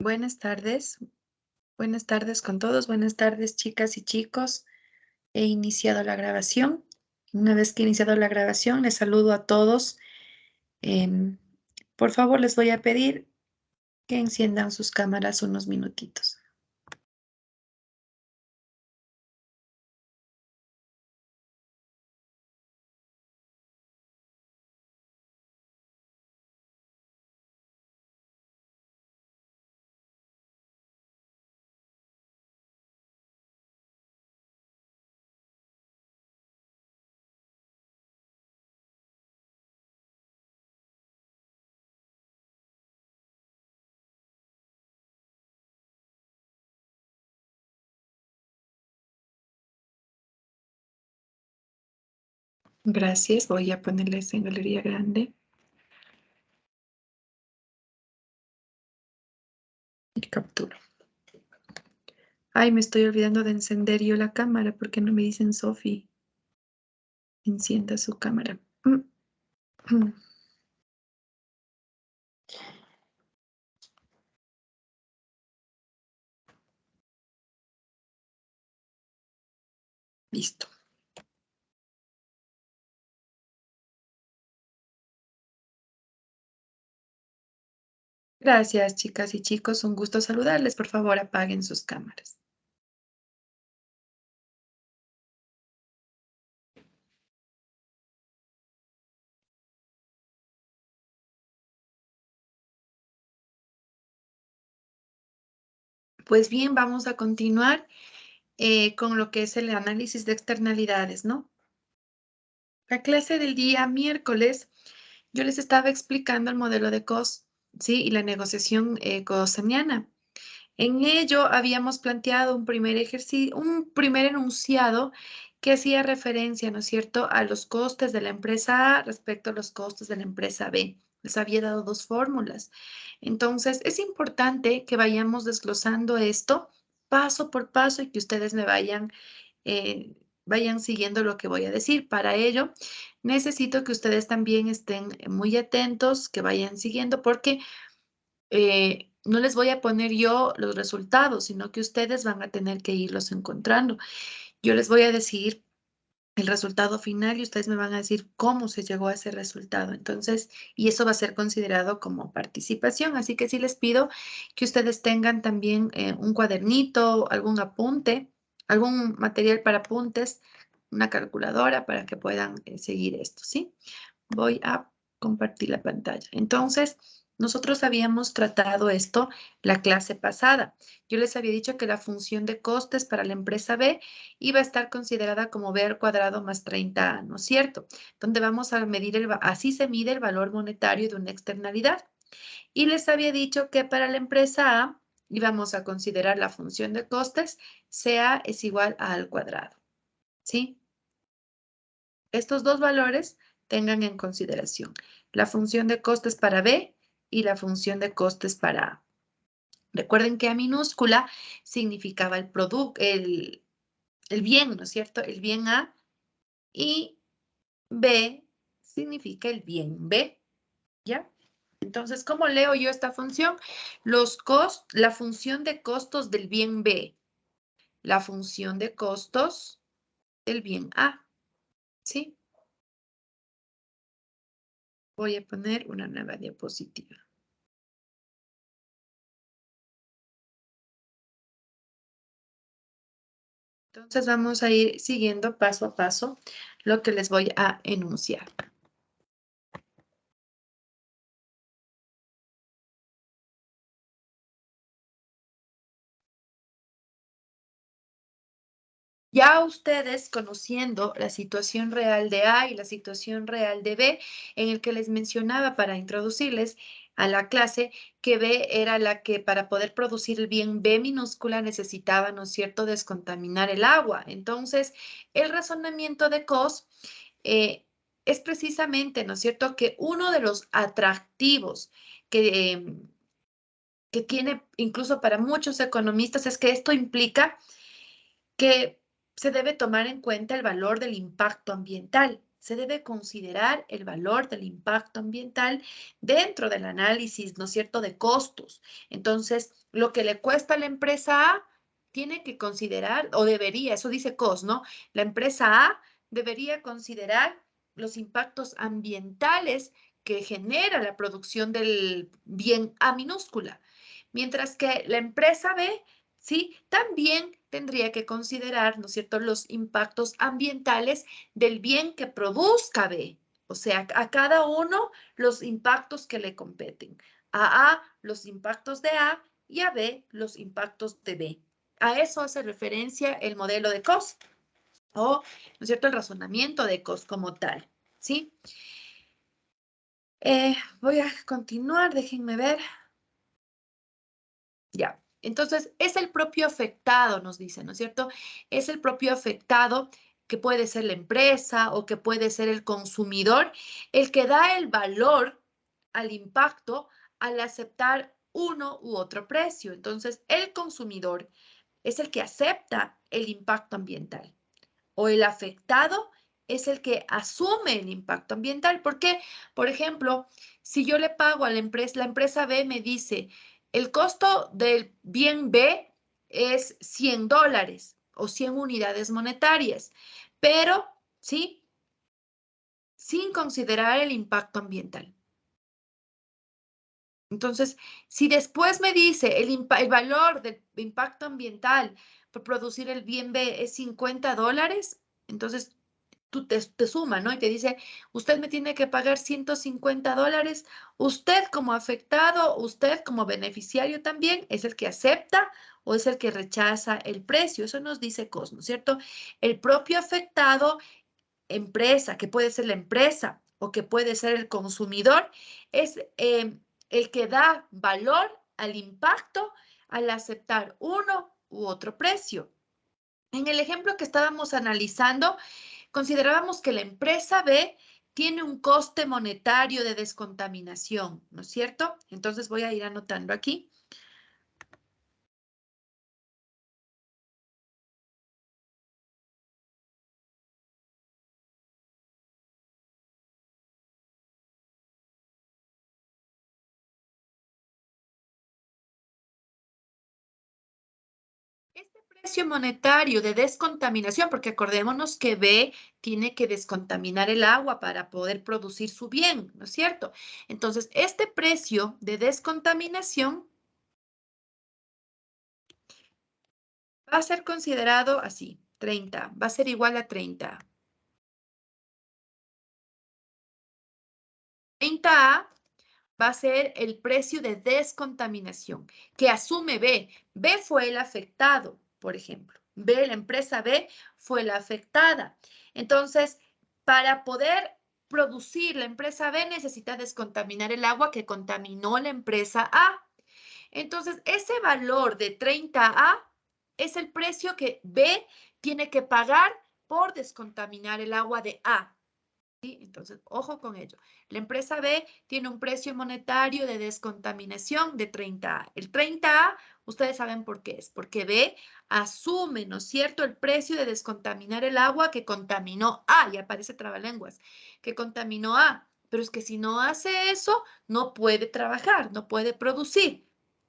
Buenas tardes. Buenas tardes con todos. Buenas tardes, chicas y chicos. He iniciado la grabación. Una vez que he iniciado la grabación, les saludo a todos. Em, por favor, les voy a pedir que enciendan sus cámaras unos minutitos. Gracias. Voy a ponerles en galería grande y capturo. Ay, me estoy olvidando de encender yo la cámara porque no me dicen Sofi. Encienda su cámara. Listo. Gracias, chicas y chicos. Un gusto saludarles. Por favor, apaguen sus cámaras. Pues bien, vamos a continuar con lo que es el análisis de externalidades, ¿no? La clase del día miércoles, yo les estaba explicando el modelo de cost, ¿sí? Y la negociación cosaniana. En ello habíamos planteado un primer ejercicio, un primer enunciado que hacía referencia, ¿no es cierto?, a los costes de la empresa A respecto a los costes de la empresa B. Les había dado dos fórmulas. Entonces, es importante que vayamos desglosando esto paso por paso y que ustedes me vayan siguiendo lo que voy a decir. Para ello, necesito que ustedes también estén muy atentos, que vayan siguiendo, porque no les voy a poner yo los resultados, sino que ustedes van a tener que irlos encontrando. Yo les voy a decir el resultado final y ustedes me van a decir cómo se llegó a ese resultado. Entonces, y eso va a ser considerado como participación. Así que sí les pido que ustedes tengan también un cuadernito, algún apunte, algún material para apuntes, una calculadora para que puedan seguir esto, ¿sí? Voy a compartir la pantalla. Entonces, nosotros habíamos tratado esto la clase pasada. Yo les había dicho que la función de costes para la empresa B iba a estar considerada como B al cuadrado más 30A, ¿no es cierto? Donde vamos a medir, así se mide el valor monetario de una externalidad. Y les había dicho que para la empresa A íbamos a considerar la función de costes, CA es igual a al cuadrado, ¿sí? Estos dos valores tengan en consideración la función de costes para B y la función de costes para A. Recuerden que A minúscula significaba el producto, el bien, ¿no es cierto? El bien A, y B significa el bien B, ¿ya? Entonces, ¿cómo leo yo esta función? La función de costos del bien B, la función de costos del bien A, ¿sí? Voy a poner una nueva diapositiva. Entonces vamos a ir siguiendo paso a paso lo que les voy a enunciar. Ya ustedes conociendo la situación real de A y la situación real de B, en el que les mencionaba para introducirles a la clase que B era la que para poder producir el bien B minúscula necesitaba, ¿no es cierto?, descontaminar el agua. Entonces, el razonamiento de Cos es precisamente, ¿no es cierto?, que uno de los atractivos que tiene incluso para muchos economistas es que esto implica que se debe tomar en cuenta el valor del impacto ambiental, se debe considerar el valor del impacto ambiental dentro del análisis, ¿no es cierto?, de costos. Entonces, lo que le cuesta a la empresa A tiene que considerar, o debería, eso dice COS, ¿no? La empresa A debería considerar los impactos ambientales que genera la producción del bien A minúscula. Mientras que la empresa B, sí, también tendría que considerar, ¿no es cierto?, los impactos ambientales del bien que produzca B. O sea, a cada uno los impactos que le competen. A A los impactos de A y a B los impactos de B. A eso hace referencia el modelo de COS o, ¿no es cierto?, el razonamiento de COS como tal, ¿sí? Voy a continuar, déjenme ver. Ya, entonces es el propio afectado, nos dice, ¿no es cierto? Es el propio afectado, que puede ser la empresa o que puede ser el consumidor, el que da el valor al impacto al aceptar uno u otro precio. Entonces, el consumidor es el que acepta el impacto ambiental o el afectado es el que asume el impacto ambiental. Porque, por ejemplo, si yo le pago a la empresa B me dice, el costo del bien B es $100 o 100 unidades monetarias, pero, ¿sí? Sin considerar el impacto ambiental. Entonces, si después me dice el valor del impacto ambiental por producir el bien B es $50, entonces tú te suma, ¿no? Y te dice, usted me tiene que pagar $150. Usted como afectado, usted como beneficiario también, es el que acepta o es el que rechaza el precio. Eso nos dice Cosmo, ¿cierto? El propio afectado, empresa, que puede ser la empresa o que puede ser el consumidor, es el que da valor al impacto al aceptar uno u otro precio. En el ejemplo que estábamos analizando, considerábamos que la empresa B tiene un coste monetario de descontaminación, ¿no es cierto? Entonces voy a ir anotando aquí. Este precio monetario de descontaminación, porque acordémonos que B tiene que descontaminar el agua para poder producir su bien, ¿no es cierto? Entonces, este precio de descontaminación va a ser considerado así, 30, va a ser igual a 30. 30A va a ser el precio de descontaminación que asume B. B fue el afectado, por ejemplo. B, la empresa B, fue la afectada. Entonces, para poder producir la empresa B necesita descontaminar el agua que contaminó la empresa A. Entonces, ese valor de 30A es el precio que B tiene que pagar por descontaminar el agua de A. ¿Sí? Entonces, ojo con ello. La empresa B tiene un precio monetario de descontaminación de 30A. El 30A, ustedes saben por qué es, porque B asume, ¿no es cierto?, el precio de descontaminar el agua que contaminó A, y aparece trabalenguas, que contaminó A. Pero es que si no hace eso, no puede trabajar, no puede producir,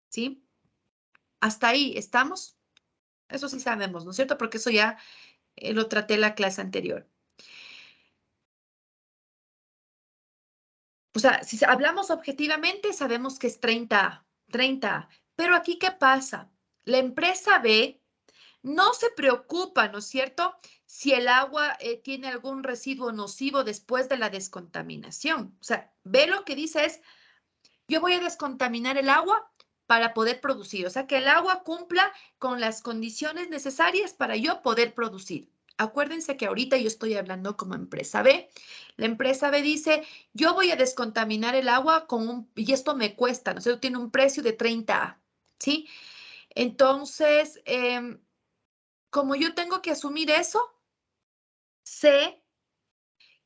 ¿sí? Hasta ahí, ¿estamos? Eso sí sabemos, ¿no es cierto? Porque eso ya lo traté en la clase anterior. O sea, si hablamos objetivamente, sabemos que es 30, pero aquí, ¿qué pasa? La empresa B no se preocupa, ¿no es cierto?, si el agua tiene algún residuo nocivo después de la descontaminación. O sea, B lo que dice es, yo voy a descontaminar el agua para poder producir. O sea, que el agua cumpla con las condiciones necesarias para yo poder producir. Acuérdense que ahorita yo estoy hablando como empresa B. La empresa B dice, yo voy a descontaminar el agua y esto me cuesta, ¿no? O sea, tiene un precio de 30A, ¿sí? Entonces, como yo tengo que asumir eso, sé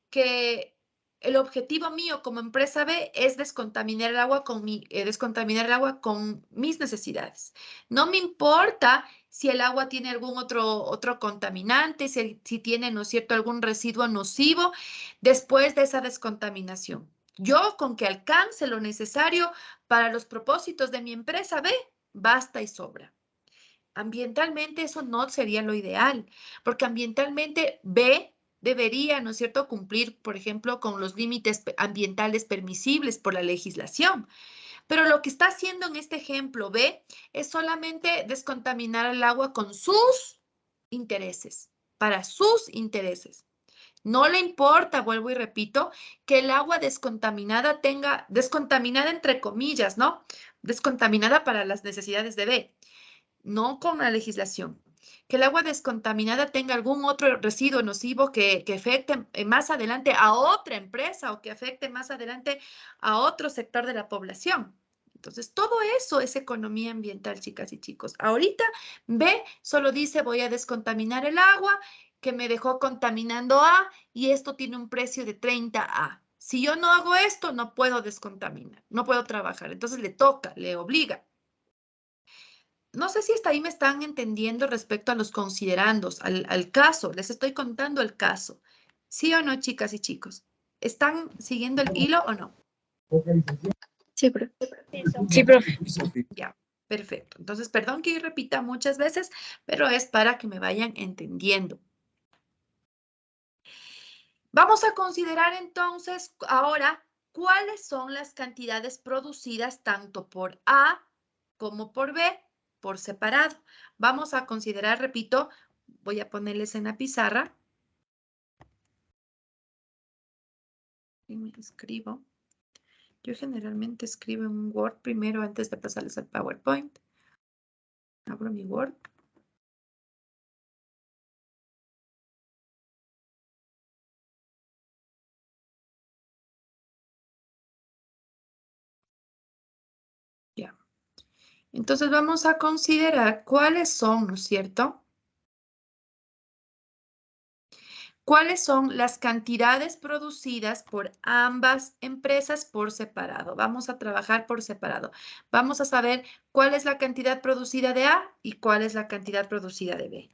que el objetivo mío como empresa B es descontaminar el agua descontaminar el agua con mis necesidades. No me importa si el agua tiene algún otro contaminante, si tiene, ¿no es cierto?, algún residuo nocivo después de esa descontaminación. Yo con que alcance lo necesario para los propósitos de mi empresa B, basta y sobra. Ambientalmente eso no sería lo ideal, porque ambientalmente B debería, ¿no es cierto?, cumplir, por ejemplo, con los límites ambientales permisibles por la legislación. Pero lo que está haciendo en este ejemplo B es solamente descontaminar el agua con sus intereses, para sus intereses. No le importa, vuelvo y repito, que el agua descontaminada descontaminada entre comillas, ¿no? Descontaminada para las necesidades de B, no con la legislación. Que el agua descontaminada tenga algún otro residuo nocivo que afecte más adelante a otra empresa o que afecte más adelante a otro sector de la población. Entonces, todo eso es economía ambiental, chicas y chicos. Ahorita B solo dice voy a descontaminar el agua que me dejó contaminando A y esto tiene un precio de 30A. Si yo no hago esto, no puedo descontaminar, no puedo trabajar. Entonces le toca, le obliga. No sé si hasta ahí me están entendiendo respecto a los considerandos, al caso. Les estoy contando el caso. ¿Sí o no, chicas y chicos? ¿Están siguiendo el hilo o no? Sí, profe. Sí, profe. Ya, perfecto. Entonces, perdón que repita muchas veces, pero es para que me vayan entendiendo. Vamos a considerar entonces ahora cuáles son las cantidades producidas tanto por A como por B por separado. Vamos a considerar, repito, voy a ponerles en la pizarra. Y me escribo. Yo generalmente escribo en un Word primero antes de pasarles al PowerPoint. Abro mi Word. Ya. Entonces vamos a considerar cuáles son, ¿no es cierto? ¿Cuáles son las cantidades producidas por ambas empresas por separado? Vamos a trabajar por separado. Vamos a saber cuál es la cantidad producida de A y cuál es la cantidad producida de B.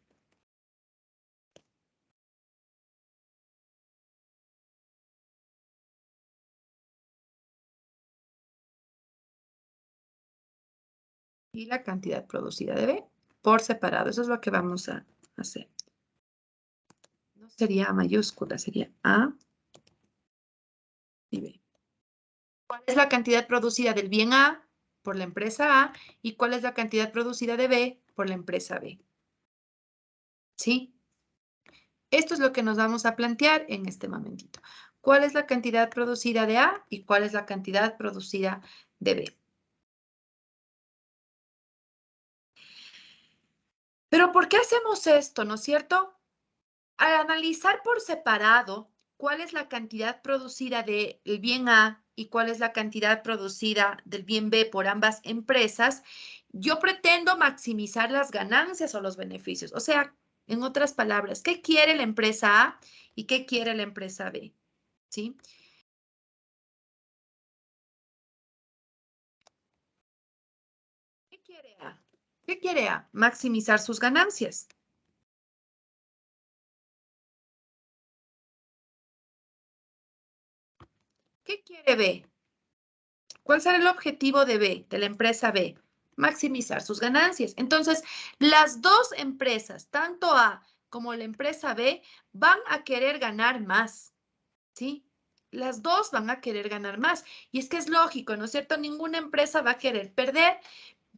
Y la cantidad producida de B por separado. Eso es lo que vamos a hacer. No sería A mayúscula, sería A y B. ¿Cuál es la cantidad producida del bien A por la empresa A y cuál es la cantidad producida de B por la empresa B? ¿Sí? Esto es lo que nos vamos a plantear en este momentito. ¿Cuál es la cantidad producida de A y cuál es la cantidad producida de B? Pero ¿por qué hacemos esto, no es cierto? Al analizar por separado cuál es la cantidad producida del bien A y cuál es la cantidad producida del bien B por ambas empresas, yo pretendo maximizar las ganancias o los beneficios. O sea, en otras palabras, ¿qué quiere la empresa A y qué quiere la empresa B? ¿Sí? ¿Qué quiere A? ¿Qué quiere A? Maximizar sus ganancias. ¿Qué quiere B? ¿Cuál será el objetivo de B, de la empresa B? Maximizar sus ganancias. Entonces, las dos empresas, tanto A como la empresa B, van a querer ganar más, ¿sí? Las dos van a querer ganar más. Y es que es lógico, ¿no es cierto? Ninguna empresa va a querer perder,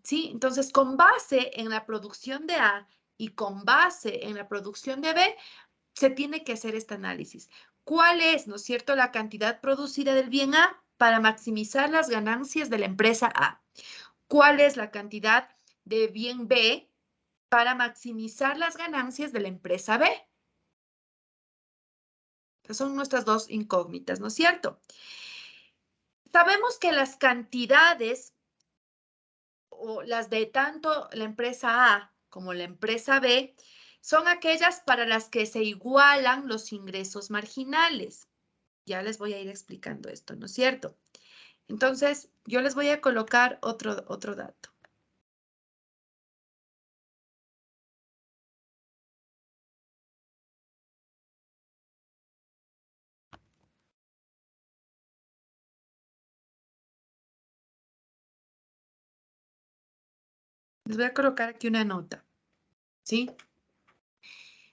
¿sí? Entonces, con base en la producción de A y con base en la producción de B, se tiene que hacer este análisis. ¿Cuál es, no es cierto, la cantidad producida del bien A para maximizar las ganancias de la empresa A? ¿Cuál es la cantidad de bien B para maximizar las ganancias de la empresa B? Estas son nuestras dos incógnitas, ¿no es cierto? Sabemos que las cantidades o las de tanto la empresa A como la empresa B son aquellas para las que se igualan los ingresos marginales. Ya les voy a ir explicando esto, ¿no es cierto? Entonces, yo les voy a colocar otro dato. Les voy a colocar aquí una nota, ¿sí?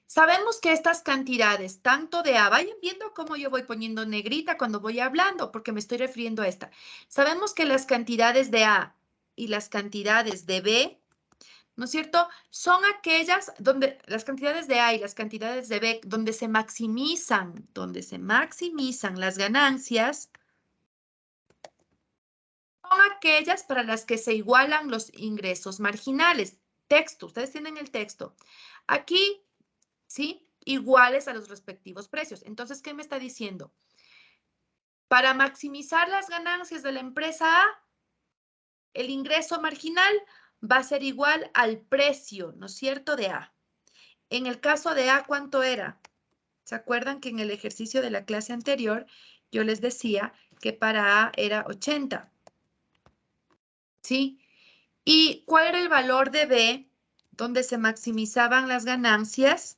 Sabemos que estas cantidades, tanto de A, vayan viendo cómo yo voy poniendo negrita cuando voy hablando, porque me estoy refiriendo a esta. Sabemos que las cantidades de A y las cantidades de B, ¿no es cierto? Son aquellas donde las cantidades de A y las cantidades de B, donde se maximizan las ganancias, son aquellas para las que se igualan los ingresos marginales. Texto, ustedes tienen el texto. Aquí, ¿sí? Iguales a los respectivos precios. Entonces, ¿qué me está diciendo? Para maximizar las ganancias de la empresa A, el ingreso marginal va a ser igual al precio, ¿no es cierto?, de A. En el caso de A, ¿cuánto era? ¿Se acuerdan que en el ejercicio de la clase anterior yo les decía que para A era 80? ¿Sí? ¿Y cuál era el valor de B donde se maximizaban las ganancias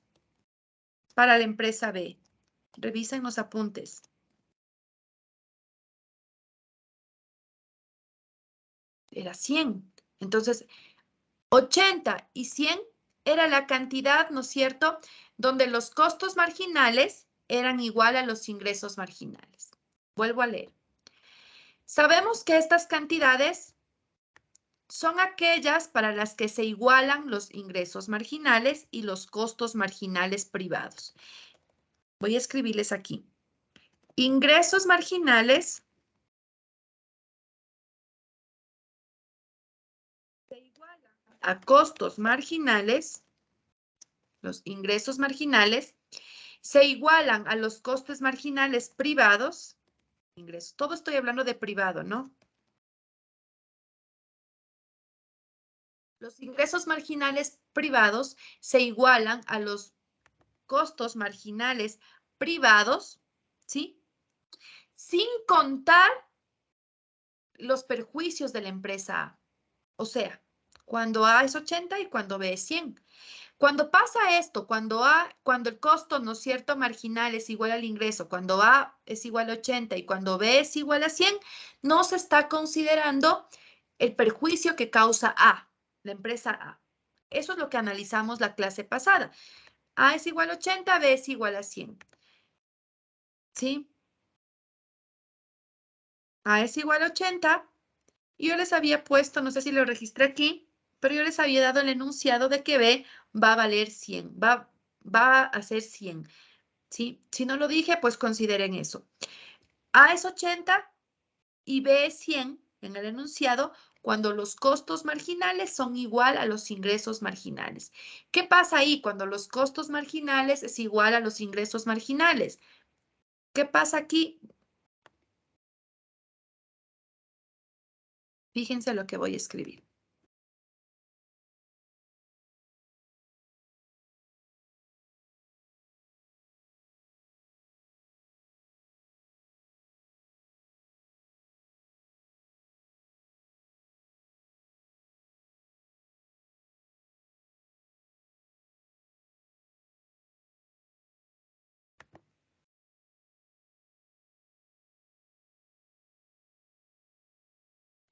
para la empresa B? Revisen los apuntes. Era 100. Entonces, 80 y 100 era la cantidad, ¿no es cierto?, donde los costos marginales eran igual a los ingresos marginales. Vuelvo a leer. Sabemos que estas cantidades son aquellas para las que se igualan los ingresos marginales y los costos marginales privados. Voy a escribirles aquí. Ingresos marginales se igualan a costos marginales. Los ingresos marginales se igualan a los costes marginales privados. Ingresos. Todo estoy hablando de privado, ¿no? Los ingresos marginales privados se igualan a los costos marginales privados, ¿sí? Sin contar los perjuicios de la empresa A. O sea, cuando A es 80 y cuando B es 100. Cuando pasa esto, cuando el costo, ¿no es cierto?, marginal es igual al ingreso, cuando A es igual a 80 y cuando B es igual a 100, no se está considerando el perjuicio que causa A, la empresa A. Eso es lo que analizamos la clase pasada. A es igual a 80, B es igual a 100. ¿Sí? A es igual a 80 y yo les había puesto, no sé si lo registré aquí, pero yo les había dado el enunciado de que B va a valer 100, va a ser 100. ¿Sí? Si no lo dije, pues consideren eso. A es 80 y B es 100 en el enunciado cuando los costos marginales son igual a los ingresos marginales. ¿Qué pasa ahí cuando los costos marginales es igual a los ingresos marginales? ¿Qué pasa aquí? Fíjense lo que voy a escribir.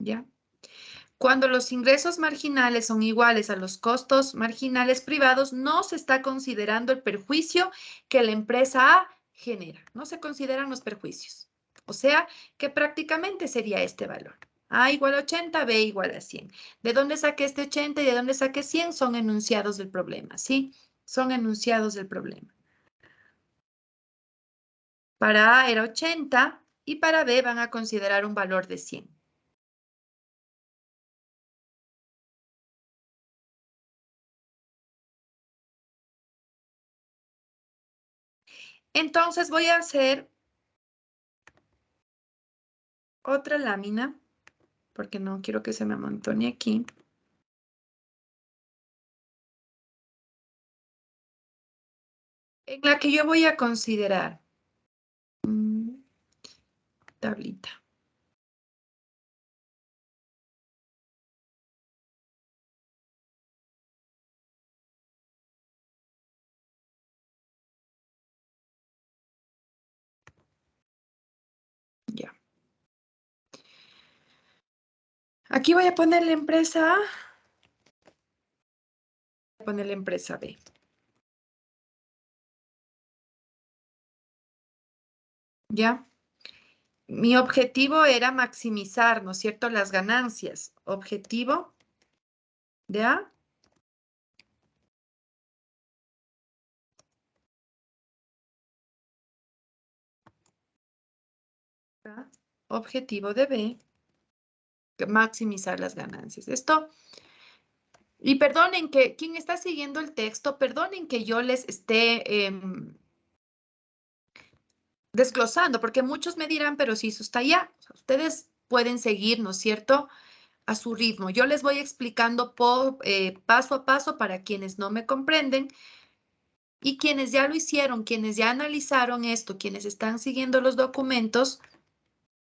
¿Ya? Cuando los ingresos marginales son iguales a los costos marginales privados, no se está considerando el perjuicio que la empresa A genera. No se consideran los perjuicios. O sea, que prácticamente sería este valor. A igual a 80, B igual a 100. ¿De dónde saqué este 80 y de dónde saqué 100? Son enunciados del problema, ¿sí? Son enunciados del problema. Para A era 80 y para B van a considerar un valor de 100. Entonces voy a hacer otra lámina, porque no quiero que se me amontone aquí. En la que yo voy a considerar. tablita. Ya. Aquí voy a poner la empresa A. Voy a poner la empresa B. ¿Ya? Mi objetivo era maximizar, ¿no es cierto?, las ganancias. Objetivo de A. Objetivo de B. Maximizar las ganancias. Esto, y perdonen que, quien está siguiendo el texto, perdonen que yo les esté desglosando, porque muchos me dirán, pero si eso está allá, o sea, ustedes pueden seguir, ¿no es cierto?, a su ritmo. Yo les voy explicando paso a paso para quienes no me comprenden y quienes ya lo hicieron, quienes ya analizaron esto, quienes están siguiendo los documentos,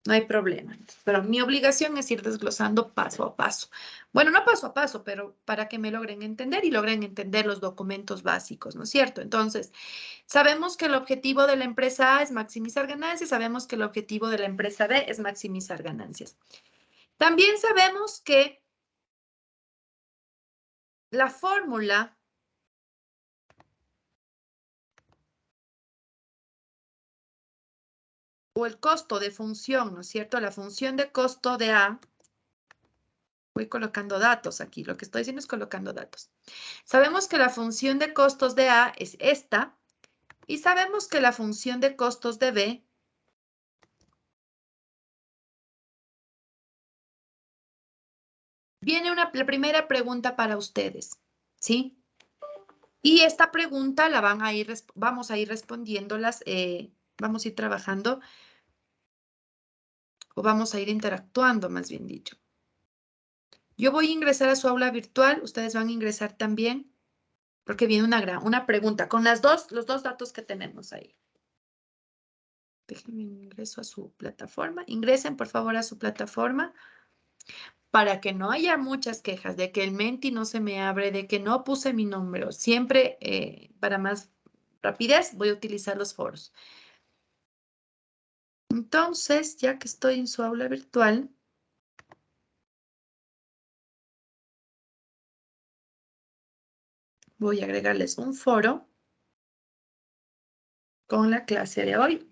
no hay problema. Pero mi obligación es ir desglosando paso a paso. Bueno, no paso a paso, pero para que me logren entender y logren entender los documentos básicos, ¿no es cierto? Entonces, sabemos que el objetivo de la empresa A es maximizar ganancias, sabemos que el objetivo de la empresa B es maximizar ganancias. También sabemos que la fórmula o el costo de función, ¿no es cierto? La función de costo de A, voy colocando datos aquí, lo que estoy haciendo es colocando datos. Sabemos que la función de costos de A es esta y sabemos que la función de costos de B viene la primera pregunta para ustedes, ¿sí? Y esta pregunta la vamos a ir respondiéndolas, vamos a ir trabajando o vamos a ir interactuando, más bien dicho. Yo voy a ingresar a su aula virtual, ustedes van a ingresar también, porque viene una pregunta con los dos datos que tenemos ahí. Déjenme ingreso a su plataforma. Ingresen, por favor, a su plataforma para que no haya muchas quejas de que el Menti no se me abre, de que no puse mi número. Siempre, para más rapidez, voy a utilizar los foros. Entonces, ya que estoy en su aula virtual, voy a agregarles un foro con la clase de hoy.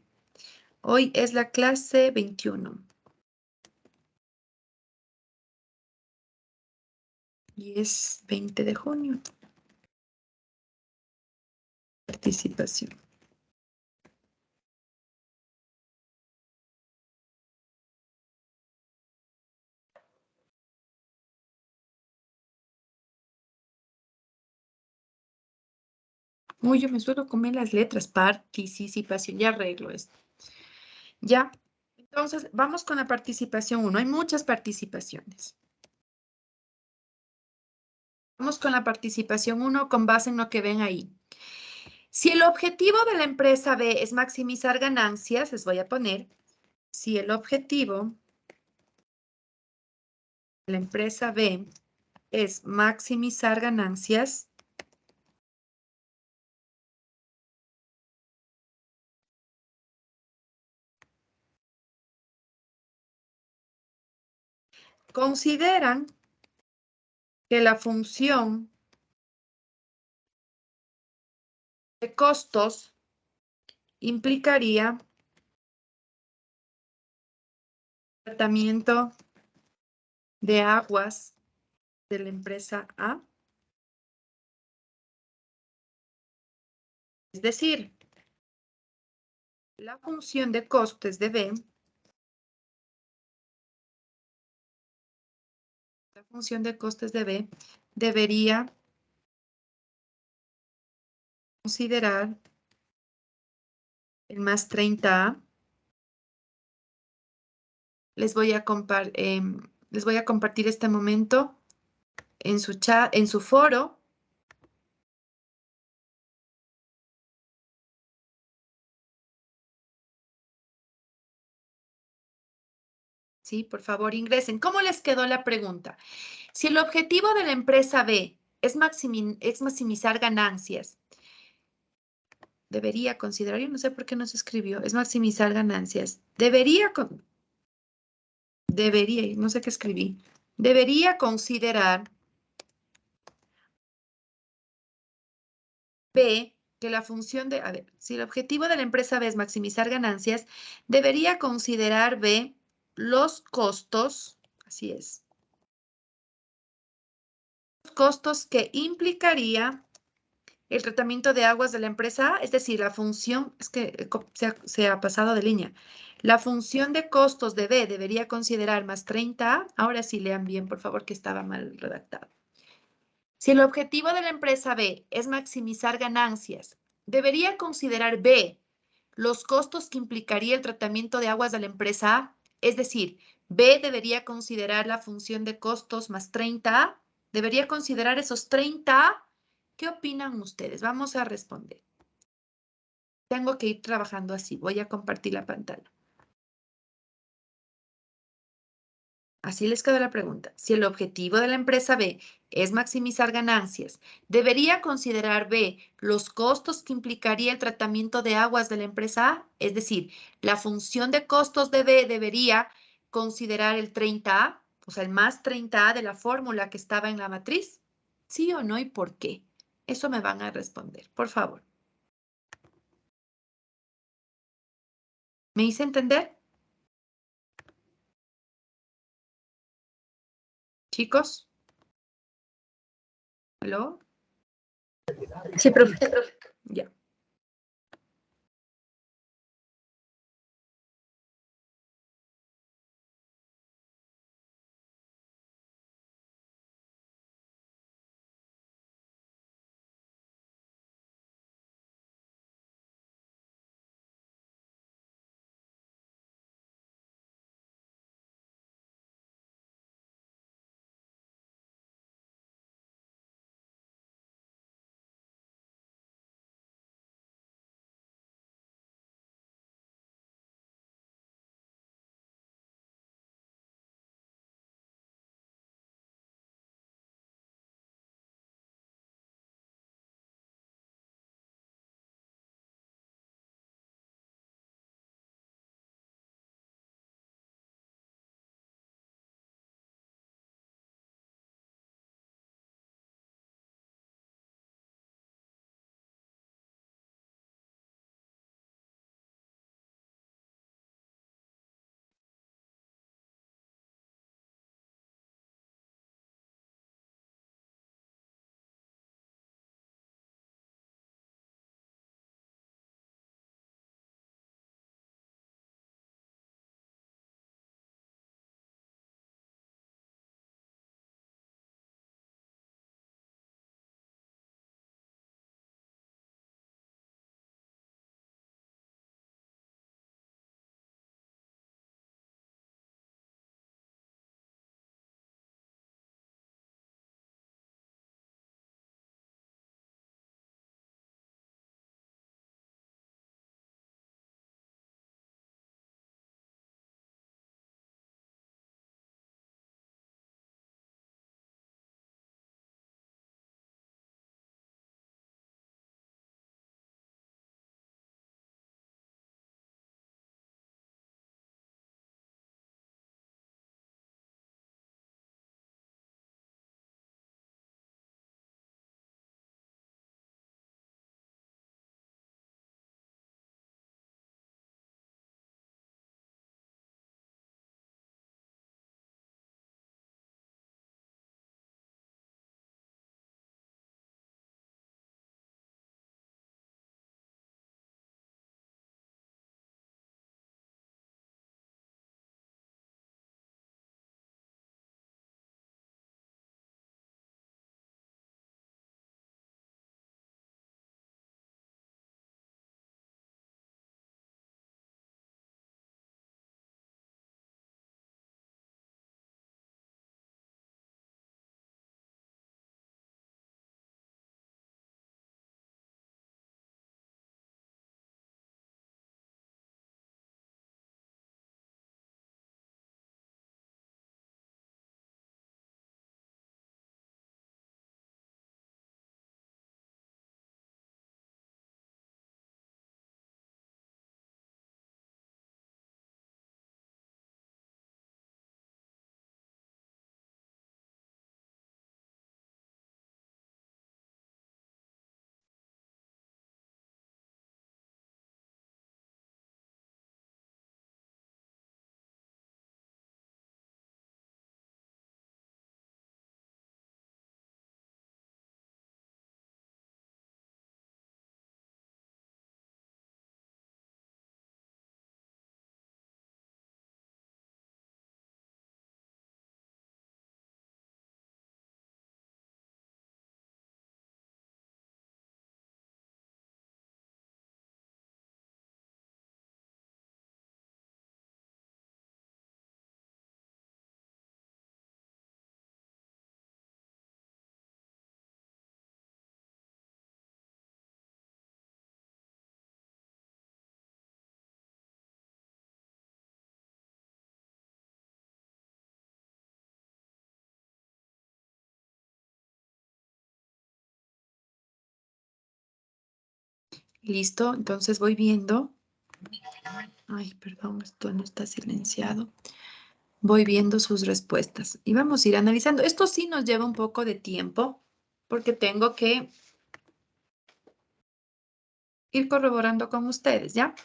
Hoy es la clase 21. Y es 20 de junio. Participación. Uy, yo me suelo comer las letras. Participación. Ya arreglo esto. Ya. Entonces, vamos con la participación 1. Hay muchas participaciones. Vamos con la participación 1 con base en lo que ven ahí. Si el objetivo de la empresa B es maximizar ganancias, les voy a poner, si el objetivo de la empresa B es maximizar ganancias, consideran que la función de costos implicaría tratamiento de aguas de la empresa A. Es decir, la función de costes de B, la función de costes de B debería considerar el más 30A. Les voy a compartir este momento en su chat, en su foro. ¿sí? Por favor, ingresen. ¿Cómo les quedó la pregunta? Si el objetivo de la empresa B es maximizar ganancias, debería considerar, yo no sé por qué no se escribió, es maximizar ganancias. Debería, no sé qué escribí. Debería considerar B, que la función de, a ver, si el objetivo de la empresa B es maximizar ganancias, debería considerar B los costos, así es, los costos que implicaría el tratamiento de aguas de la empresa A, es decir, la función, es que se ha pasado de línea. La función de costos de B debería considerar más 30A. Ahora sí lean bien, por favor, que estaba mal redactado. Si el objetivo de la empresa B es maximizar ganancias, debería considerar B los costos que implicaría el tratamiento de aguas de la empresa A. Es decir, B debería considerar la función de costos más 30A. Debería considerar esos 30A. ¿Qué opinan ustedes? Vamos a responder. Tengo que ir trabajando así. Voy a compartir la pantalla. Así les quedó la pregunta. Si el objetivo de la empresa B es maximizar ganancias, debería considerar B los costos que implicaría el tratamiento de aguas de la empresa A. Es decir, la función de costos de B debería considerar el 30A, o sea, el más 30A de la fórmula que estaba en la matriz. ¿Sí o no y por qué? Eso me van a responder, por favor. ¿Me hice entender? Chicos, ¿aló? Sí, profe. Ya. Listo, entonces voy viendo. Ay, perdón, esto no está silenciado. Voy viendo sus respuestas y vamos a ir analizando. Esto sí nos lleva un poco de tiempo porque tengo que ir corroborando con ustedes, ¿ya?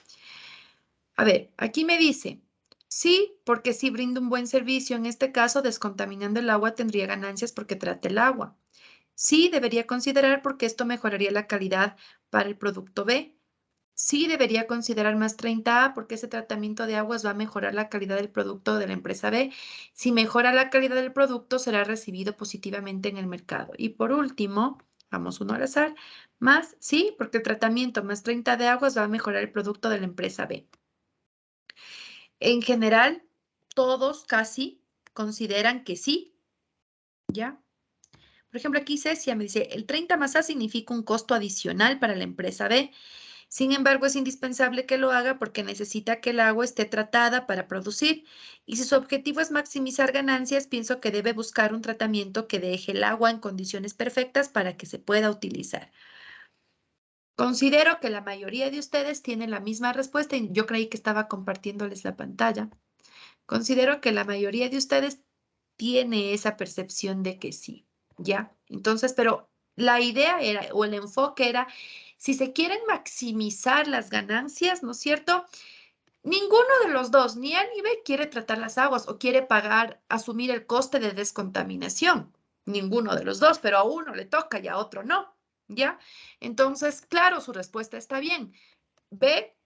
A ver, aquí me dice, sí, porque si brinda un buen servicio, en este caso, descontaminando el agua, tendría ganancias porque trata el agua. Sí, debería considerar porque esto mejoraría la calidad para el producto B. Sí, debería considerar más 30A porque ese tratamiento de aguas va a mejorar la calidad del producto de la empresa B. Si mejora la calidad del producto, será recibido positivamente en el mercado. Y por último, vamos uno al azar, más, sí, porque el tratamiento más 30 de aguas va a mejorar el producto de la empresa B. En general, todos casi consideran que sí, ¿ya? Por ejemplo, aquí Cecia me dice, el 30 más A significa un costo adicional para la empresa B. Sin embargo, es indispensable que lo haga porque necesita que el agua esté tratada para producir. Y si su objetivo es maximizar ganancias, pienso que debe buscar un tratamiento que deje el agua en condiciones perfectas para que se pueda utilizar. Considero que la mayoría de ustedes tienen la misma respuesta y yo creí que estaba compartiéndoles la pantalla. Considero que la mayoría de ustedes tiene esa percepción de que sí, ¿ya? Entonces, pero la idea era, o el enfoque era, si se quieren maximizar las ganancias, ¿no es cierto? Ninguno de los dos, ni A ni B, quiere tratar las aguas o quiere pagar, asumir el coste de descontaminación. Ninguno de los dos, pero a uno le toca y a otro no, ¿ya? Entonces, claro, su respuesta está bien. B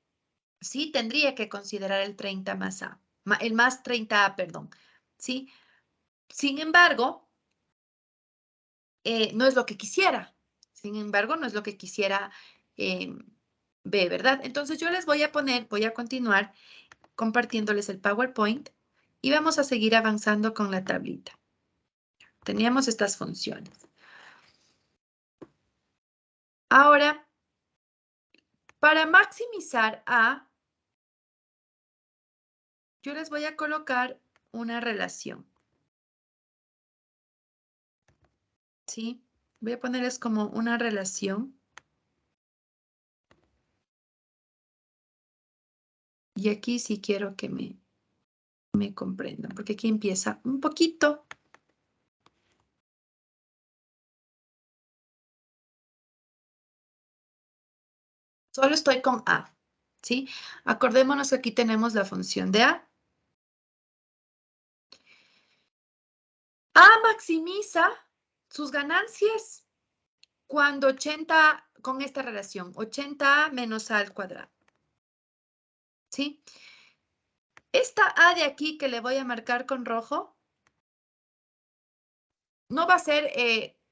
sí tendría que considerar el 30 más A, el más 30A, perdón, ¿sí? Sin embargo, no es lo que quisiera. Sin embargo, no es lo que quisiera eh, B, ¿verdad? Entonces yo les voy a poner, voy a continuar compartiéndoles el PowerPoint y vamos a seguir avanzando con la tablita. Teníamos estas funciones. Ahora, para maximizar A, yo les voy a colocar una relación. ¿Sí? Voy a ponerles como una relación. Y aquí sí quiero que me comprendan, porque aquí empieza un poquito. Solo estoy con A, ¿sí? Acordémonos que aquí tenemos la función de A. A maximiza sus ganancias cuando 80, con esta relación, 80A menos A al cuadrado, ¿sí? Esta A de aquí que le voy a marcar con rojo no va a ser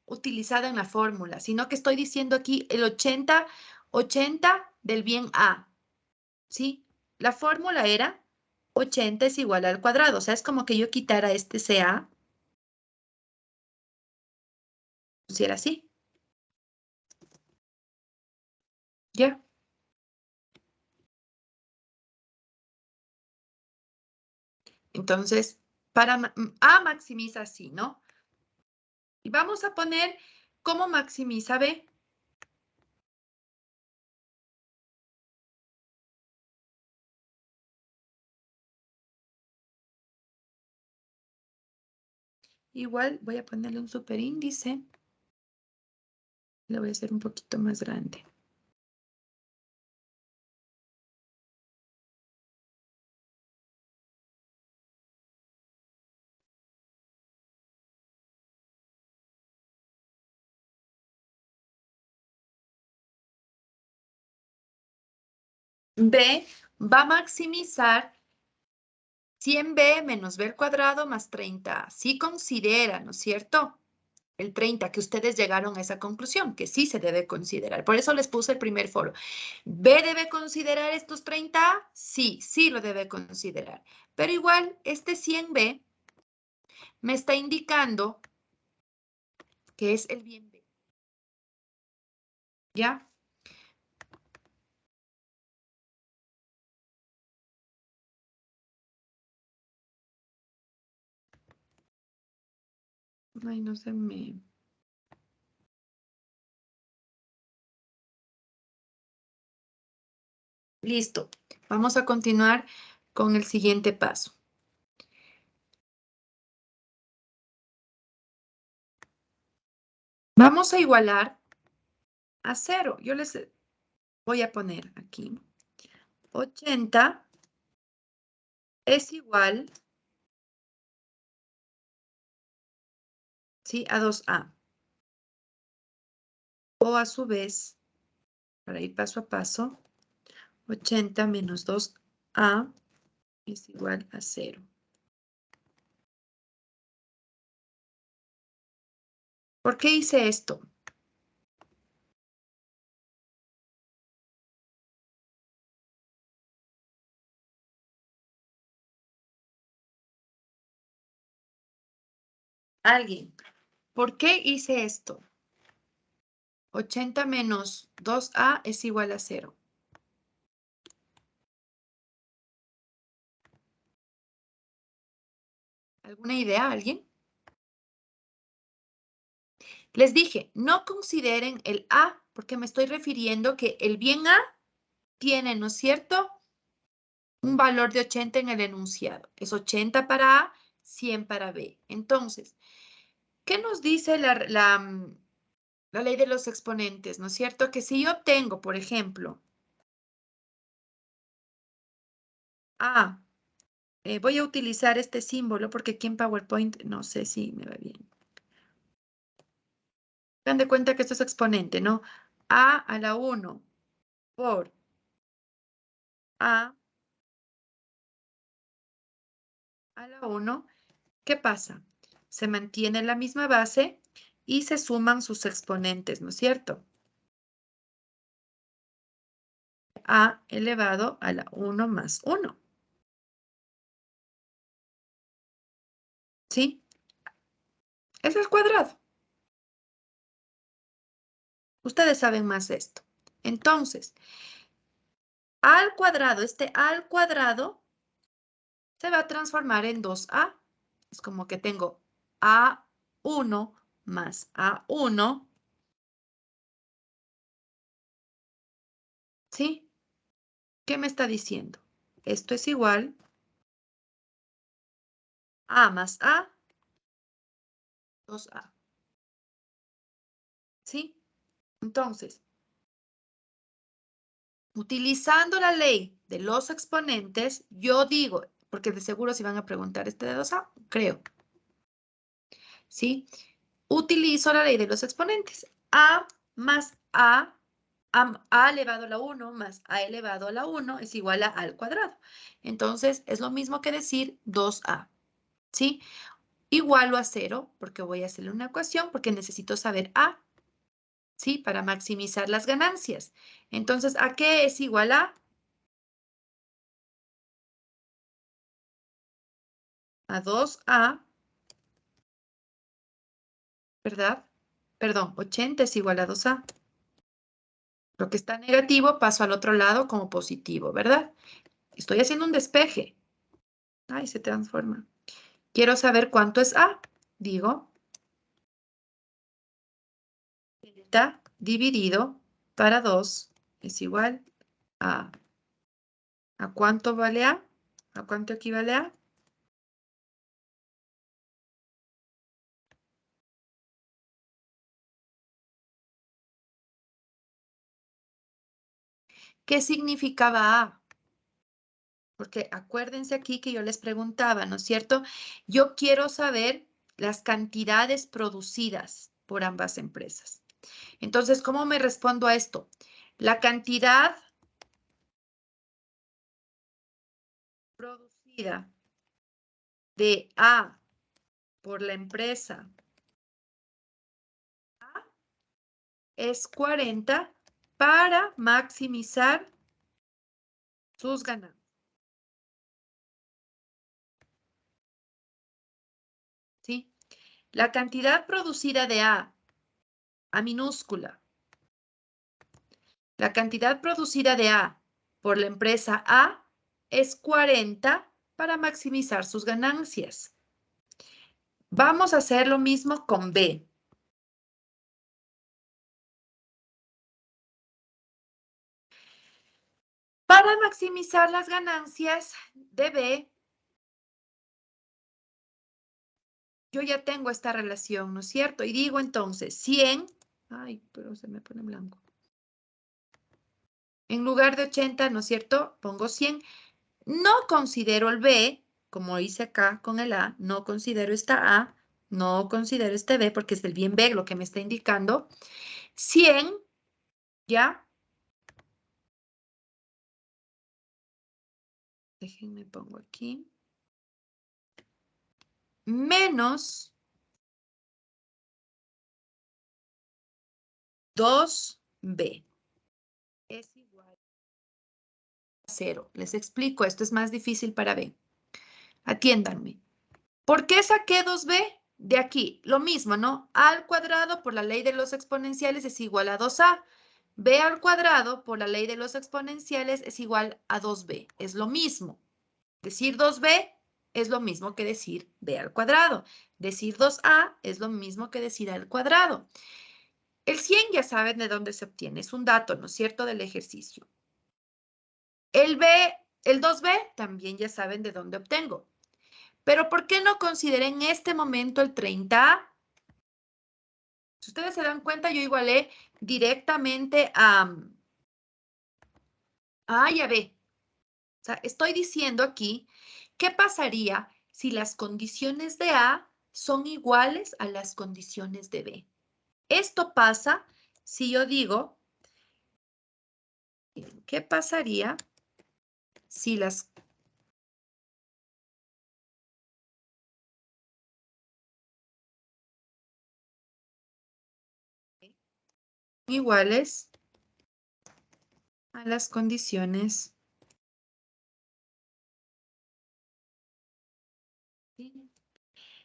utilizada en la fórmula, sino que estoy diciendo aquí el 80 del bien A, ¿sí? La fórmula era 80 es igual al cuadrado, o sea, es como que yo quitara este CA, pusiera así, ¿ya? Entonces, A maximiza así, ¿no? Y vamos a poner cómo maximiza B. Igual voy a ponerle un superíndice. Lo voy a hacer un poquito más grande. B va a maximizar 100B menos B al cuadrado más 30A. Sí considera, ¿no es cierto? El 30, que ustedes llegaron a esa conclusión, que sí se debe considerar. Por eso les puse el primer foro. ¿B debe considerar estos 30A? Sí, sí lo debe considerar. Pero igual, este 100B me está indicando que es el bien B. ¿Ya? Ay, no se me... Listo. Vamos a continuar con el siguiente paso. Vamos a igualar a 0. Yo les voy a poner aquí. 80 es igual, ¿sí? A 2A. O a su vez, para ir paso a paso, 80 menos 2A es igual a 0. ¿Por qué hice esto? Alguien, ¿por qué hice esto? 80 menos 2A es igual a 0. ¿Alguna idea, alguien? Les dije, no consideren el A, porque me estoy refiriendo que el bien A tiene, ¿no es cierto?, un valor de 80 en el enunciado. Es 80 para A, 100 para B. Entonces, ¿qué nos dice la ley de los exponentes? ¿No es cierto? Que si yo tengo, por ejemplo, A, voy a utilizar este símbolo porque aquí en PowerPoint no sé si me va bien. Dan de cuenta que esto es exponente, ¿no? A a la 1 por A a la 1. ¿Qué pasa? Se mantiene la misma base y se suman sus exponentes, ¿no es cierto? A elevado a la 1 más 1. ¿Sí? Es el cuadrado. Ustedes saben más de esto. Entonces, A al cuadrado, este A al cuadrado se va a transformar en 2A. Es como que tengo A1 más A1. ¿Sí? ¿Qué me está diciendo? Esto es igual a más a, 2a. ¿Sí? Entonces, utilizando la ley de los exponentes, yo digo, porque de seguro si van a preguntar este de 2a, creo. ¿Sí? Utilizo la ley de los exponentes. A más a elevado a la 1 más a elevado a la 1 es igual a al cuadrado. Entonces, es lo mismo que decir 2a. ¿Sí? Igualo a 0, porque voy a hacerle una ecuación, porque necesito saber a, ¿sí? Para maximizar las ganancias. Entonces, ¿a qué es igual a? A 2a, ¿verdad? Perdón, 80 es igual a 2a. Lo que está negativo paso al otro lado como positivo, ¿verdad? Estoy haciendo un despeje. Ay, se transforma. Quiero saber cuánto es a. Digo, delta dividido para 2 es igual a... ¿A cuánto vale a? ¿A cuánto equivale a? ¿Qué significaba a? Porque acuérdense aquí que yo les preguntaba, ¿no es cierto? Yo quiero saber las cantidades producidas por ambas empresas. Entonces, ¿cómo me respondo a esto? La cantidad producida de A por la empresa A es 40 para maximizar sus ganancias. ¿Sí? La cantidad producida de A minúscula, la cantidad producida de A por la empresa A es 40 para maximizar sus ganancias. Vamos a hacer lo mismo con B. Para maximizar las ganancias de B, yo ya tengo esta relación, ¿no es cierto? Y digo entonces 100, ay, pero se me pone blanco. En lugar de 80, ¿no es cierto? Pongo 100. No considero el B, como hice acá con el A, no considero esta A, no considero este B, porque es el bien B lo que me está indicando. 100, ¿ya? Déjenme pongo aquí. Menos 2B. Es igual a 0. Les explico, esto es más difícil para B. Atiéndanme. ¿Por qué saqué 2B? De aquí, lo mismo, ¿no? A al cuadrado por la ley de los exponenciales es igual a 2A. B al cuadrado por la ley de los exponenciales es igual a 2B. Es lo mismo. Decir 2B es lo mismo que decir B al cuadrado. Decir 2A es lo mismo que decir A al cuadrado. El 100 ya saben de dónde se obtiene. Es un dato, ¿no es cierto?, del ejercicio. El 2B también ya saben de dónde obtengo. Pero ¿por qué no consideré en este momento el 30A? Si ustedes se dan cuenta, yo igualé directamente a A y a B. O sea, estoy diciendo aquí, ¿qué pasaría si las condiciones de A son iguales a las condiciones de B? Esto pasa si yo digo, ¿qué pasaría si las iguales a las condiciones?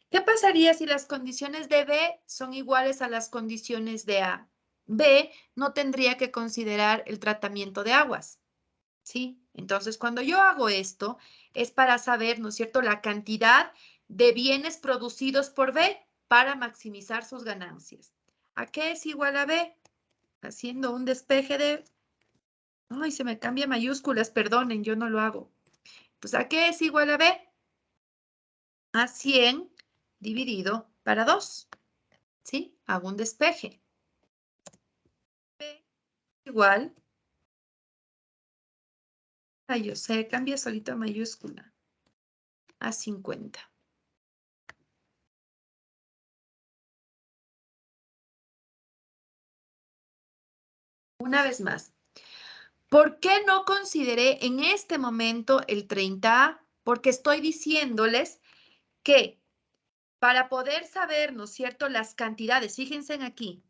¿Qué pasaría si las condiciones de B son iguales a las condiciones de A? B no tendría que considerar el tratamiento de aguas, ¿sí? Entonces, cuando yo hago esto, es para saber, ¿no es cierto?, la cantidad de bienes producidos por B para maximizar sus ganancias. ¿A qué es igual a B? Haciendo un despeje de... Ay, se me cambia mayúsculas, perdonen, yo no lo hago. Pues, ¿a qué es igual a B? A 100 dividido para 2, ¿sí? Hago un despeje. B igual... Ay, yo sé, cambia solito a mayúscula. A 50. Una vez más. ¿Por qué no consideré en este momento el 30A? Porque estoy diciéndoles que para poder saber, ¿no es cierto?, las cantidades, fíjense en aquí.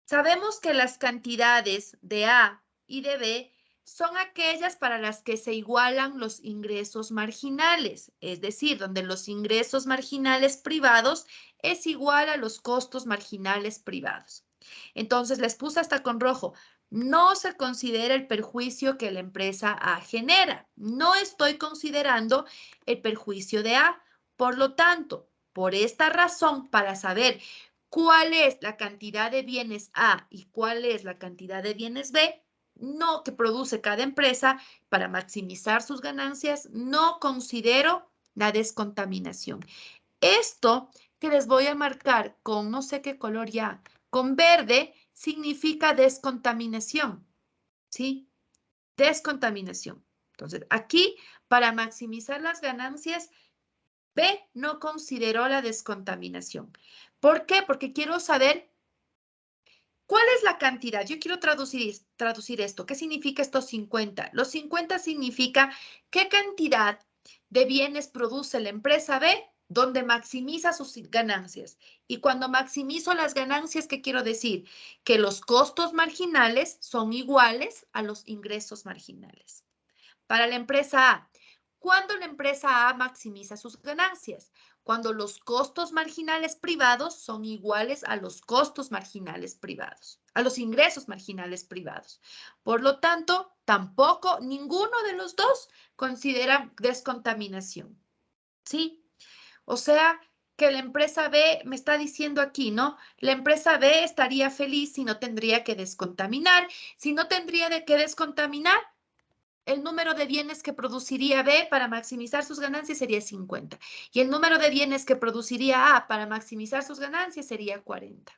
Sabemos que las cantidades de A y de B son aquellas para las que se igualan los ingresos marginales, es decir, donde los ingresos marginales privados es igual a los costos marginales privados. Entonces, les puse hasta con rojo. No se considera el perjuicio que la empresa A genera. No estoy considerando el perjuicio de A. Por lo tanto, por esta razón, para saber cuál es la cantidad de bienes A y cuál es la cantidad de bienes B, no que produce cada empresa para maximizar sus ganancias, no considero la descontaminación. Esto que les voy a marcar con no sé qué color ya, con verde, significa descontaminación, ¿sí? Descontaminación. Entonces, aquí, para maximizar las ganancias, B no consideró la descontaminación. ¿Por qué? Porque quiero saber cuál es la cantidad. Yo quiero traducir esto. ¿Qué significa estos 50? Los 50 significa qué cantidad de bienes produce la empresa B donde maximiza sus ganancias. Y cuando maximizo las ganancias, ¿qué quiero decir? Que los costos marginales son iguales a los ingresos marginales. Para la empresa A, ¿cuándo la empresa A maximiza sus ganancias? Cuando los costos marginales privados son iguales a los costos marginales privados, a los ingresos marginales privados. Por lo tanto, tampoco ninguno de los dos considera descontaminación. ¿Sí? O sea, que la empresa B me está diciendo aquí, ¿no? La empresa B estaría feliz si no tendría que descontaminar. Si no tendría de qué descontaminar, el número de bienes que produciría B para maximizar sus ganancias sería 50. Y el número de bienes que produciría A para maximizar sus ganancias sería 40.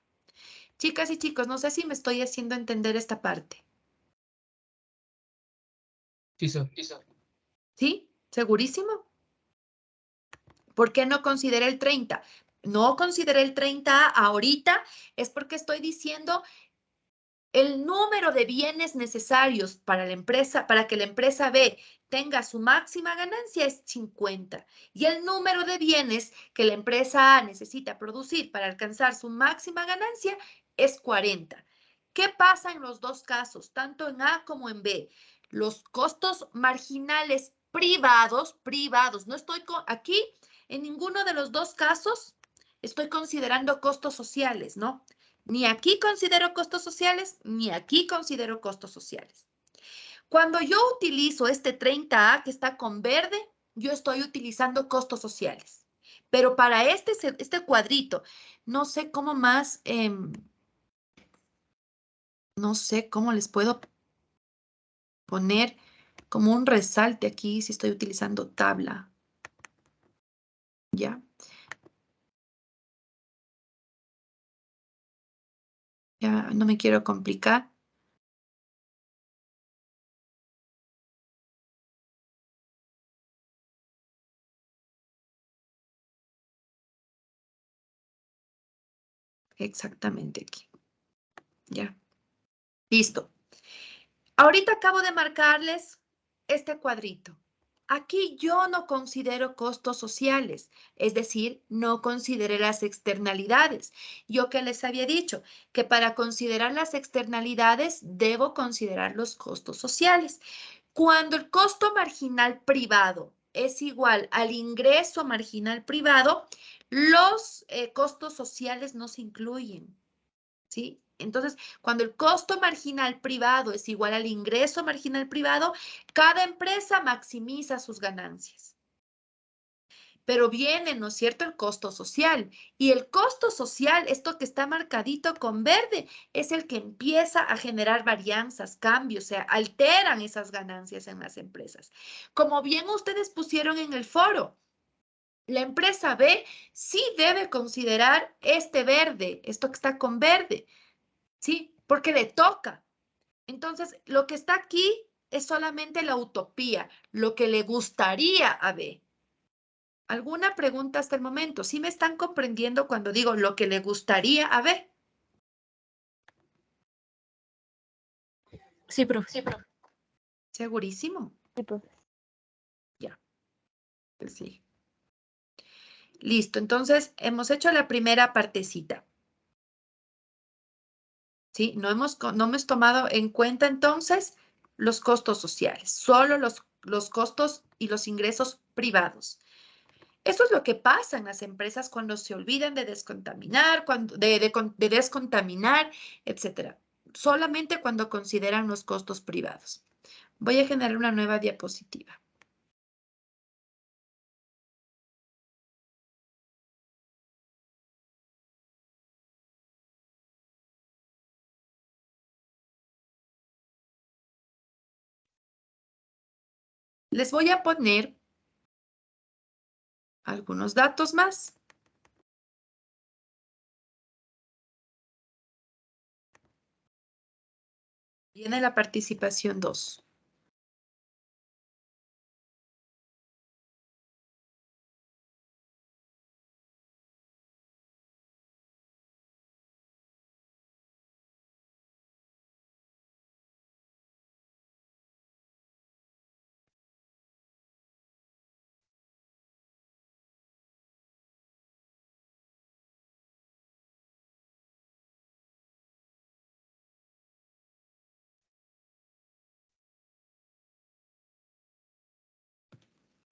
Chicas y chicos, no sé si me estoy haciendo entender esta parte. Sí, sir. ¿Sí? ¿Segurísimo? ¿Por qué no consideré el 30? No consideré el 30 ahorita, es porque estoy diciendo el número de bienes necesarios para la empresa, para que la empresa B tenga su máxima ganancia es 50. Y el número de bienes que la empresa A necesita producir para alcanzar su máxima ganancia es 40. ¿Qué pasa en los dos casos, tanto en A como en B? Los costos marginales privados, no estoy aquí en ninguno de los dos casos, estoy considerando costos sociales, ¿no? Ni aquí considero costos sociales, ni aquí considero costos sociales. Cuando yo utilizo este 30A que está con verde, yo estoy utilizando costos sociales. Pero para este cuadrito, no sé cómo más, no sé cómo les puedo poner como un resalte aquí si estoy utilizando tabla. ¿Ya? Ya no me quiero complicar. Exactamente aquí. Ya. Listo. Ahorita acabo de marcarles este cuadrito. Aquí yo no considero costos sociales, es decir, no consideré las externalidades. Yo que les había dicho que para considerar las externalidades debo considerar los costos sociales. Cuando el costo marginal privado es igual al ingreso marginal privado, los costos sociales no se incluyen. ¿Sí? Entonces, cuando el costo marginal privado es igual al ingreso marginal privado, cada empresa maximiza sus ganancias. Pero viene, ¿no es cierto?, el costo social. Y el costo social, esto que está marcadito con verde, es el que empieza a generar varianzas, cambios, o sea, alteran esas ganancias en las empresas. Como bien ustedes pusieron en el foro, la empresa B sí debe considerar este verde, esto que está con verde. ¿Sí? Porque le toca. Entonces, lo que está aquí es solamente la utopía, lo que le gustaría a B. ¿Alguna pregunta hasta el momento? ¿Sí me están comprendiendo cuando digo lo que le gustaría a B? Sí, profe. ¿Segurísimo? Sí, profe. Ya. Pues sí. Listo. Entonces, hemos hecho la primera partecita. ¿Sí? No hemos tomado en cuenta entonces los costos sociales, solo los costos y los ingresos privados. Eso es lo que pasa en las empresas cuando se olvidan de descontaminar, de descontaminar, etcétera. Solamente cuando consideran los costos privados. Voy a generar una nueva diapositiva. Les voy a poner algunos datos más. Viene la participación 2.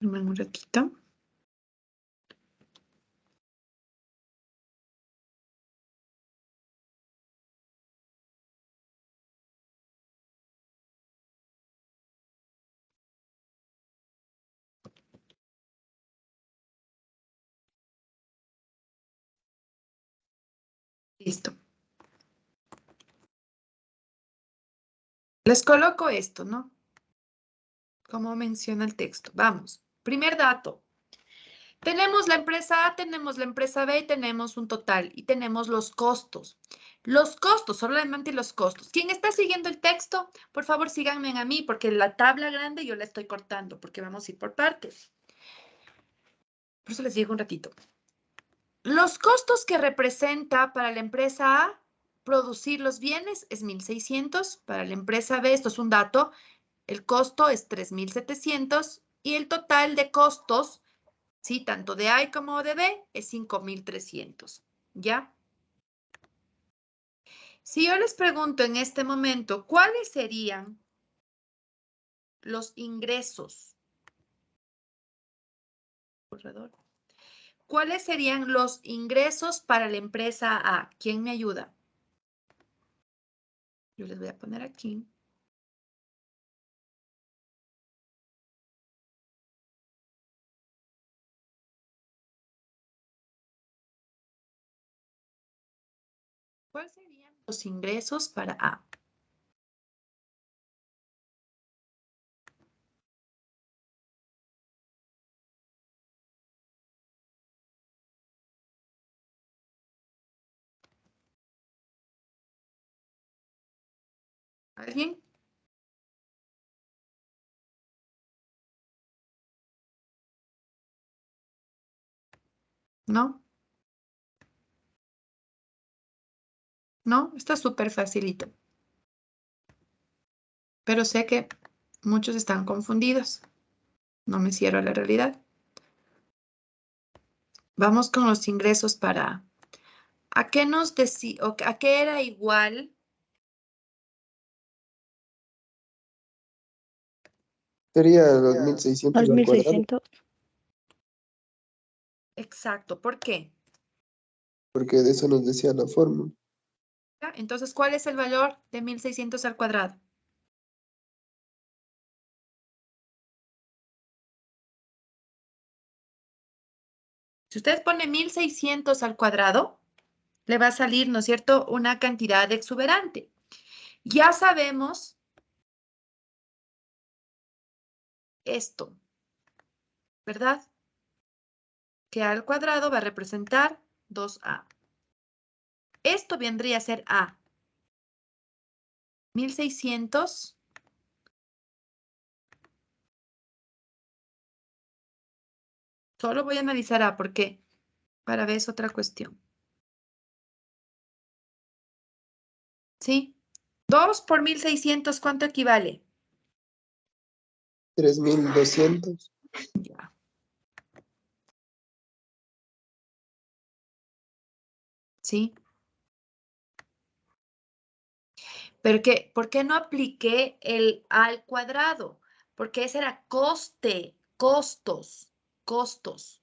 Un ratito. Listo. Les coloco esto, ¿no? como menciona el texto. Vamos. Primer dato. Tenemos la empresa A, tenemos la empresa B, tenemos un total y tenemos los costos. Los costos, solamente los costos. ¿Quién está siguiendo el texto? Por favor, síganme a mí porque la tabla grande yo la estoy cortando porque vamos a ir por partes. Por eso les digo un ratito. Los costos que representa para la empresa A producir los bienes es 1.600. Para la empresa B, esto es un dato, el costo es 3.700 y el total de costos, ¿sí? Tanto de A como de B es 5.300. ¿Ya? Si yo les pregunto en este momento, ¿cuáles serían los ingresos? Corredor. ¿Cuáles serían los ingresos para la empresa A? ¿Quién me ayuda? Yo les voy a poner aquí. ¿Cuáles serían los ingresos para A? ¿Alguien? ¿No? ¿No? Está súper facilito. Pero sé que muchos están confundidos. No me cierro a la realidad. Vamos con los ingresos para... ¿A qué nos decía, o a qué era igual? Sería los 1.600 Los al mil cuadrado, seiscientos. Exacto. ¿Por qué? porque de eso nos decía la fórmula. ¿Ya? Entonces, ¿cuál es el valor de 1.600 al cuadrado? Si usted pone 1.600 al cuadrado, le va a salir, ¿no es cierto?, una cantidad exuberante. Ya sabemos esto, ¿verdad? Que A al cuadrado va a representar 2A. Esto vendría a ser A. 1.600 solo voy a analizar A porque para B es otra cuestión. ¿Sí? 2 por 1.600, ¿cuánto equivale? 3.200. Ya. ¿Sí? Pero ¿por qué no apliqué el A al cuadrado? Porque ese era coste, costos, costos.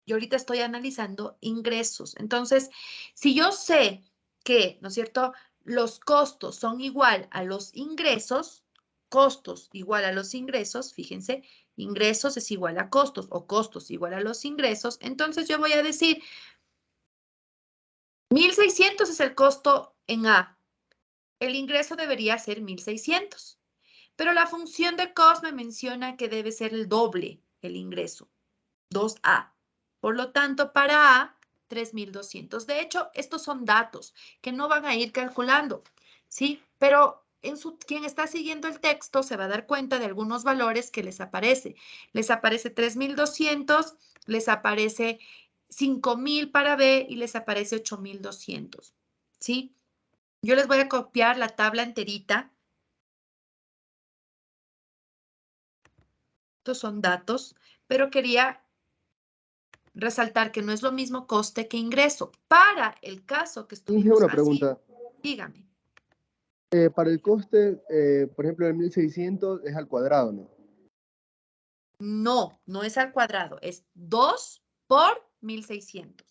Y ahorita estoy analizando ingresos. Entonces, si yo sé que, ¿no es cierto?, los costos son igual a los ingresos, costos igual a los ingresos, fíjense, ingresos es igual a costos o costos igual a los ingresos, entonces yo voy a decir, 1.600 es el costo en A. El ingreso debería ser 1.600. Pero la función de cost me menciona que debe ser el doble el ingreso, 2A. Por lo tanto, para A, 3.200. De hecho, estos son datos que no van a ir calculando, ¿sí? Pero quien está siguiendo el texto se va a dar cuenta de algunos valores que les aparece. Les aparece 3.200, les aparece 5.000 para B y les aparece 8.200, ¿sí? Yo les voy a copiar la tabla enterita. Estos son datos, pero quería resaltar que no es lo mismo coste que ingreso. Para el caso que Tengo estuvimos una haciendo, pregunta. dígame. Para el coste, por ejemplo, el 1.600 es al cuadrado, ¿no? No, no es al cuadrado, es 2 por 1.600.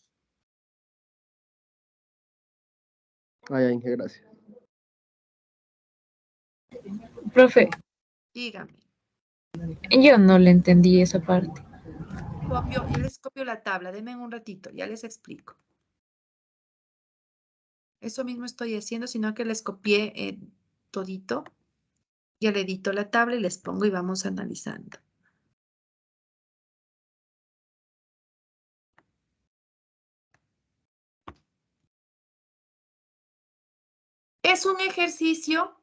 Ah, ya, Inge, gracias. Profe, Dígame. yo no le entendí esa parte. Ya les copio la tabla, denme un ratito, ya les explico. Eso mismo estoy haciendo, sino que les copié todito. Ya le edito la tabla y les pongo y vamos analizando. Es un ejercicio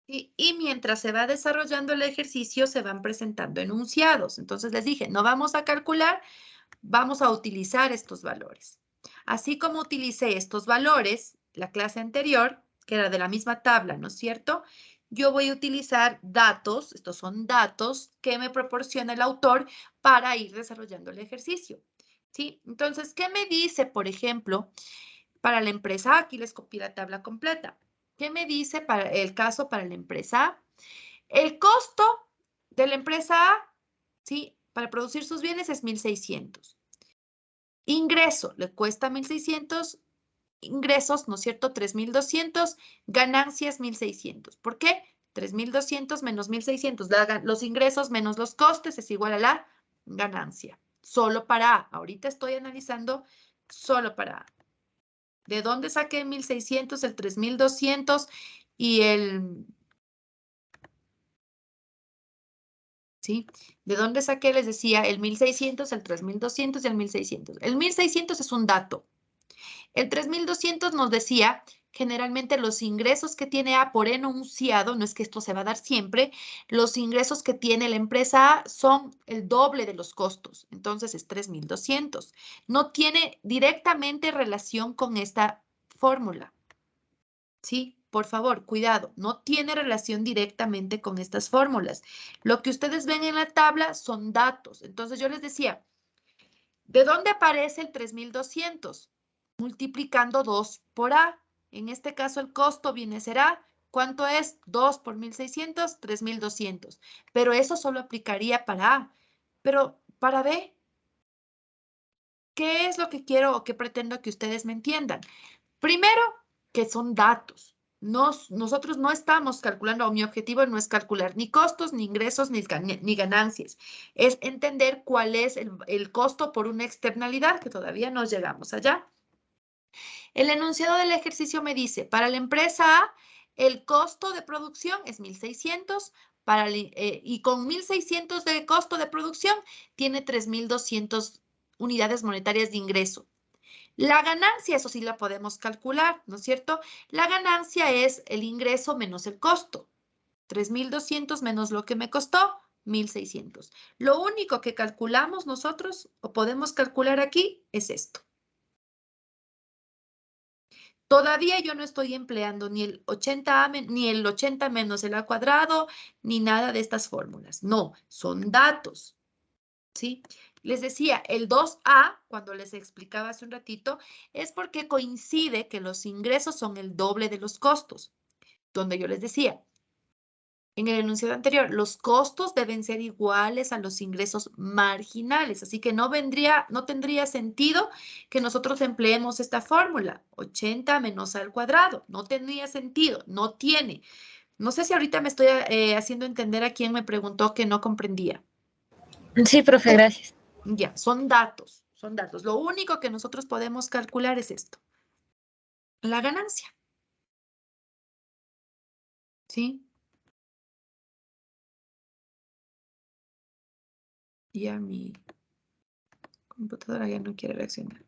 y mientras se va desarrollando el ejercicio se van presentando enunciados. Entonces les dije, no vamos a calcular, vamos a utilizar estos valores. Así como utilicé estos valores la clase anterior, que era de la misma tabla, ¿no es cierto? Yo voy a utilizar datos, estos son datos que me proporciona el autor para ir desarrollando el ejercicio. ¿Sí? Entonces, ¿qué me dice, por ejemplo, para la empresa A? Aquí les copié la tabla completa. ¿Qué me dice para el caso para la empresa A? El costo de la empresa A, ¿sí? Para producir sus bienes es 1.600. Ingreso, le cuesta 1.600, ingresos, ¿no es cierto? 3.200, ganancias 1.600. ¿Por qué? 3.200 menos 1.600, los ingresos menos los costes es igual a la ganancia. Solo para A. Ahorita estoy analizando solo para A. ¿De dónde saqué 1.600, el 3.200 y el... ¿Sí? ¿De dónde saqué? Les decía el 1.600, el 3.200 y el 1.600. El 1.600 es un dato. El 3.200 nos decía generalmente los ingresos que tiene A por enunciado, no es que esto se va a dar siempre, los ingresos que tiene la empresa A son el doble de los costos, entonces es 3.200. No tiene directamente relación con esta fórmula, ¿sí? Por favor, cuidado, no tiene relación directamente con estas fórmulas. Lo que ustedes ven en la tabla son datos. Entonces yo les decía, ¿de dónde aparece el 3.200? Multiplicando 2 por A. En este caso el costo viene a ser A. ¿Cuánto es? 2 por 1.600, 3.200. Pero eso solo aplicaría para A. Pero para B, ¿qué es lo que quiero o qué pretendo que ustedes me entiendan? Primero, que son datos. Nosotros no estamos calculando, o mi objetivo no es calcular ni costos, ni ingresos, ni ganancias. Es entender cuál es el costo por una externalidad, que todavía no llegamos allá. El enunciado del ejercicio me dice, para la empresa A, el costo de producción es 1.600 y con 1.600 de costo de producción tiene 3.200 unidades monetarias de ingreso. La ganancia, eso sí la podemos calcular, ¿no es cierto? La ganancia es el ingreso menos el costo. 3.200 menos lo que me costó, 1.600. Lo único que calculamos nosotros o podemos calcular aquí es esto. Todavía yo no estoy empleando ni el 80A, ni el 80 menos el A cuadrado, ni nada de estas fórmulas. No, son datos, ¿sí? Les decía, el 2A, cuando les explicaba hace un ratito, es porque coincide que los ingresos son el doble de los costos. Donde yo les decía, en el enunciado anterior, los costos deben ser iguales a los ingresos marginales, así que no tendría sentido que nosotros empleemos esta fórmula, 80 menos A al cuadrado, no tendría sentido, no tiene. No sé si ahorita me estoy haciendo entender a quien me preguntó que no comprendía. Sí, profe, gracias. Ya, son datos, son datos. Lo único que nosotros podemos calcular es esto, la ganancia, ¿sí? Ya mi computadora ya no quiere reaccionar.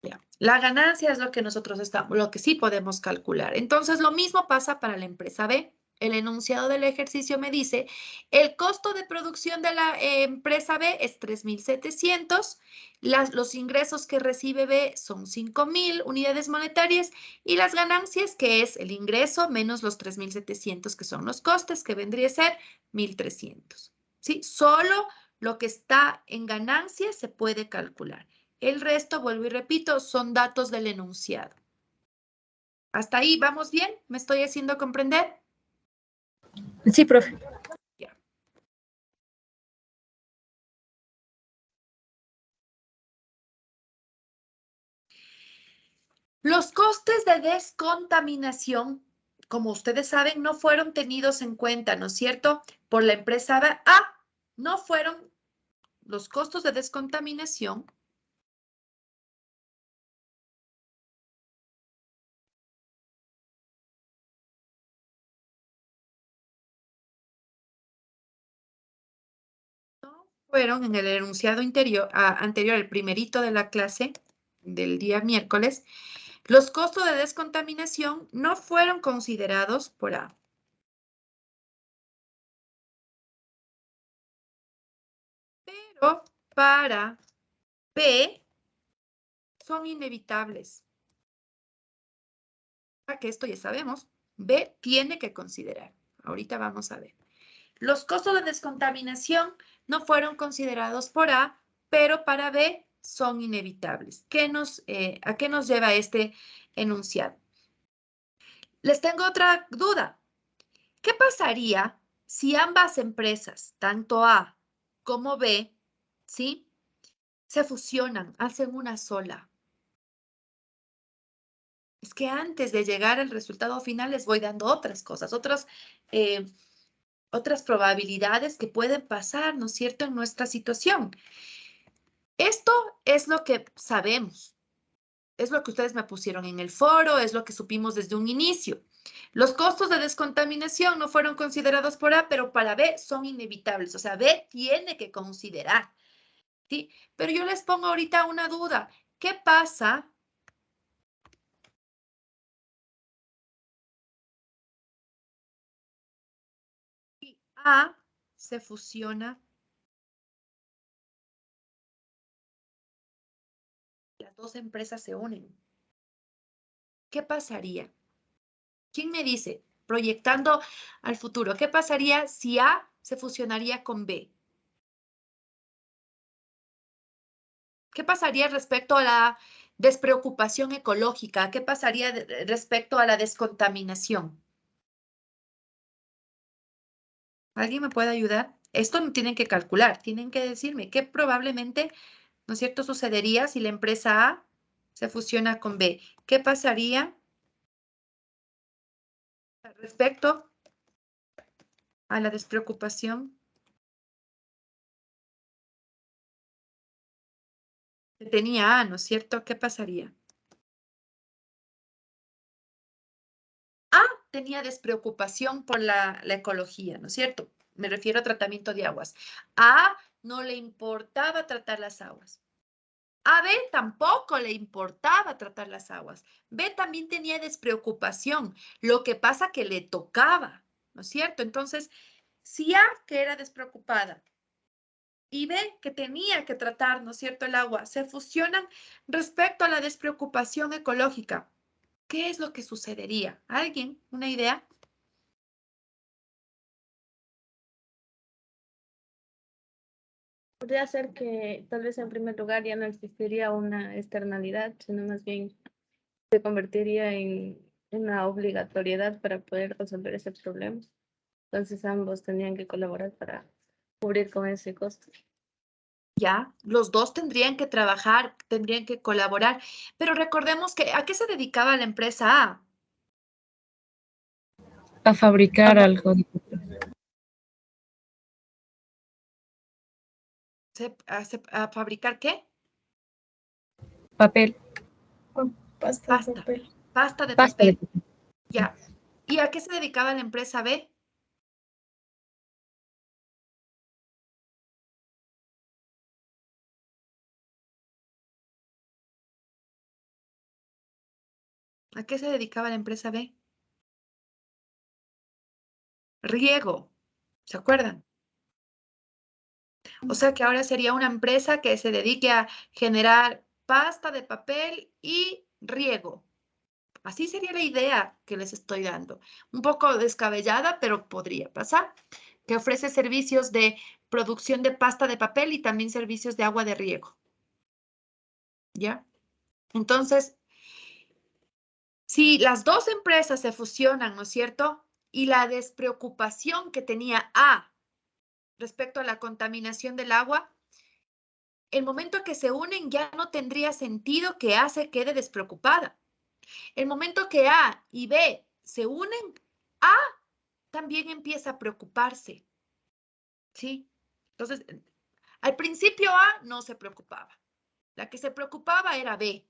Ya. La ganancia es lo que nosotros lo que sí podemos calcular. Entonces, lo mismo pasa para la empresa B. El enunciado del ejercicio me dice, el costo de producción de la empresa B es 3.700, los ingresos que recibe B son 5.000 unidades monetarias y las ganancias, que es el ingreso menos los 3.700, que son los costes, que vendría a ser 1.300. ¿Sí? Solo lo que está en ganancias se puede calcular. El resto, vuelvo y repito, son datos del enunciado. ¿Hasta ahí vamos bien? ¿Me estoy haciendo comprender? Sí, profe. Ya. Los costes de descontaminación, como ustedes saben, no fueron tenidos en cuenta, ¿no es cierto? Por la empresa A. No fueron los costos de descontaminación. fueron en el enunciado anterior, el primerito de la clase del día miércoles, los costos de descontaminación no fueron considerados por A. Pero para B son inevitables. Que esto ya sabemos, B tiene que considerar. Ahorita vamos a ver. Los costos de descontaminación no fueron considerados por A, pero para B son inevitables. ¿A qué nos lleva este enunciado? Les tengo otra duda. ¿Qué pasaría si ambas empresas, tanto A como B, ¿sí?, se fusionan, hacen una sola? Es que antes de llegar al resultado final les voy dando otras cosas, otras probabilidades que pueden pasar, ¿no es cierto?, en nuestra situación. Esto es lo que sabemos, es lo que ustedes me pusieron en el foro, es lo que supimos desde un inicio. Los costos de descontaminación no fueron considerados por A, pero para B son inevitables, o sea, B tiene que considerar, ¿sí? Pero yo les pongo ahorita una duda. ¿Qué pasa si A se fusiona? Las dos empresas se unen. ¿Qué pasaría? ¿Quién me dice? Proyectando al futuro, ¿qué pasaría si A se fusionaría con B? ¿Qué pasaría respecto a la despreocupación ecológica? ¿Qué pasaría respecto a la descontaminación? ¿Alguien me puede ayudar? Esto no tienen que calcular, tienen que decirme qué probablemente, ¿no es cierto?, sucedería si la empresa A se fusiona con B. ¿Qué pasaría respecto a la despreocupación que tenía A, ¿no es cierto? ¿Qué pasaría? A tenía despreocupación por la ecología, ¿no es cierto? Me refiero a tratamiento de aguas. A no le importaba tratar las aguas. A B tampoco le importaba tratar las aguas. B también tenía despreocupación, lo que pasa que le tocaba, ¿no es cierto? Entonces, si A, que era despreocupada, y B, que tenía que tratar, ¿no es cierto?, el agua, se fusionan respecto a la despreocupación ecológica, ¿qué es lo que sucedería? ¿Alguien? ¿Una idea? Podría ser que tal vez en primer lugar ya no existiría una externalidad, sino más bien se convertiría en una obligatoriedad para poder resolver ese problema. Entonces ambos tenían que colaborar para cubrir con ese costo. Ya, los dos tendrían que trabajar, tendrían que colaborar, pero recordemos que ¿a qué se dedicaba la empresa A? A fabricar algo. ¿A fabricar qué? Papel. Pasta de Pasta, papel. pasta de Pasta de papel, papel. ya. ¿Y a qué se dedicaba la empresa B? ¿A qué se dedicaba la empresa B? Riego, ¿se acuerdan? O sea que ahora sería una empresa que se dedique a generar pasta de papel y riego. Así sería la idea que les estoy dando. Un poco descabellada, pero podría pasar. Que ofrece servicios de producción de pasta de papel y también servicios de agua de riego. ¿Ya? Entonces, si las dos empresas se fusionan, ¿no es cierto? Y la despreocupación que tenía A respecto a la contaminación del agua, el momento que se unen ya no tendría sentido que A se quede despreocupada. El momento que A y B se unen, A también empieza a preocuparse, ¿sí? Entonces, al principio A no se preocupaba. La que se preocupaba era B.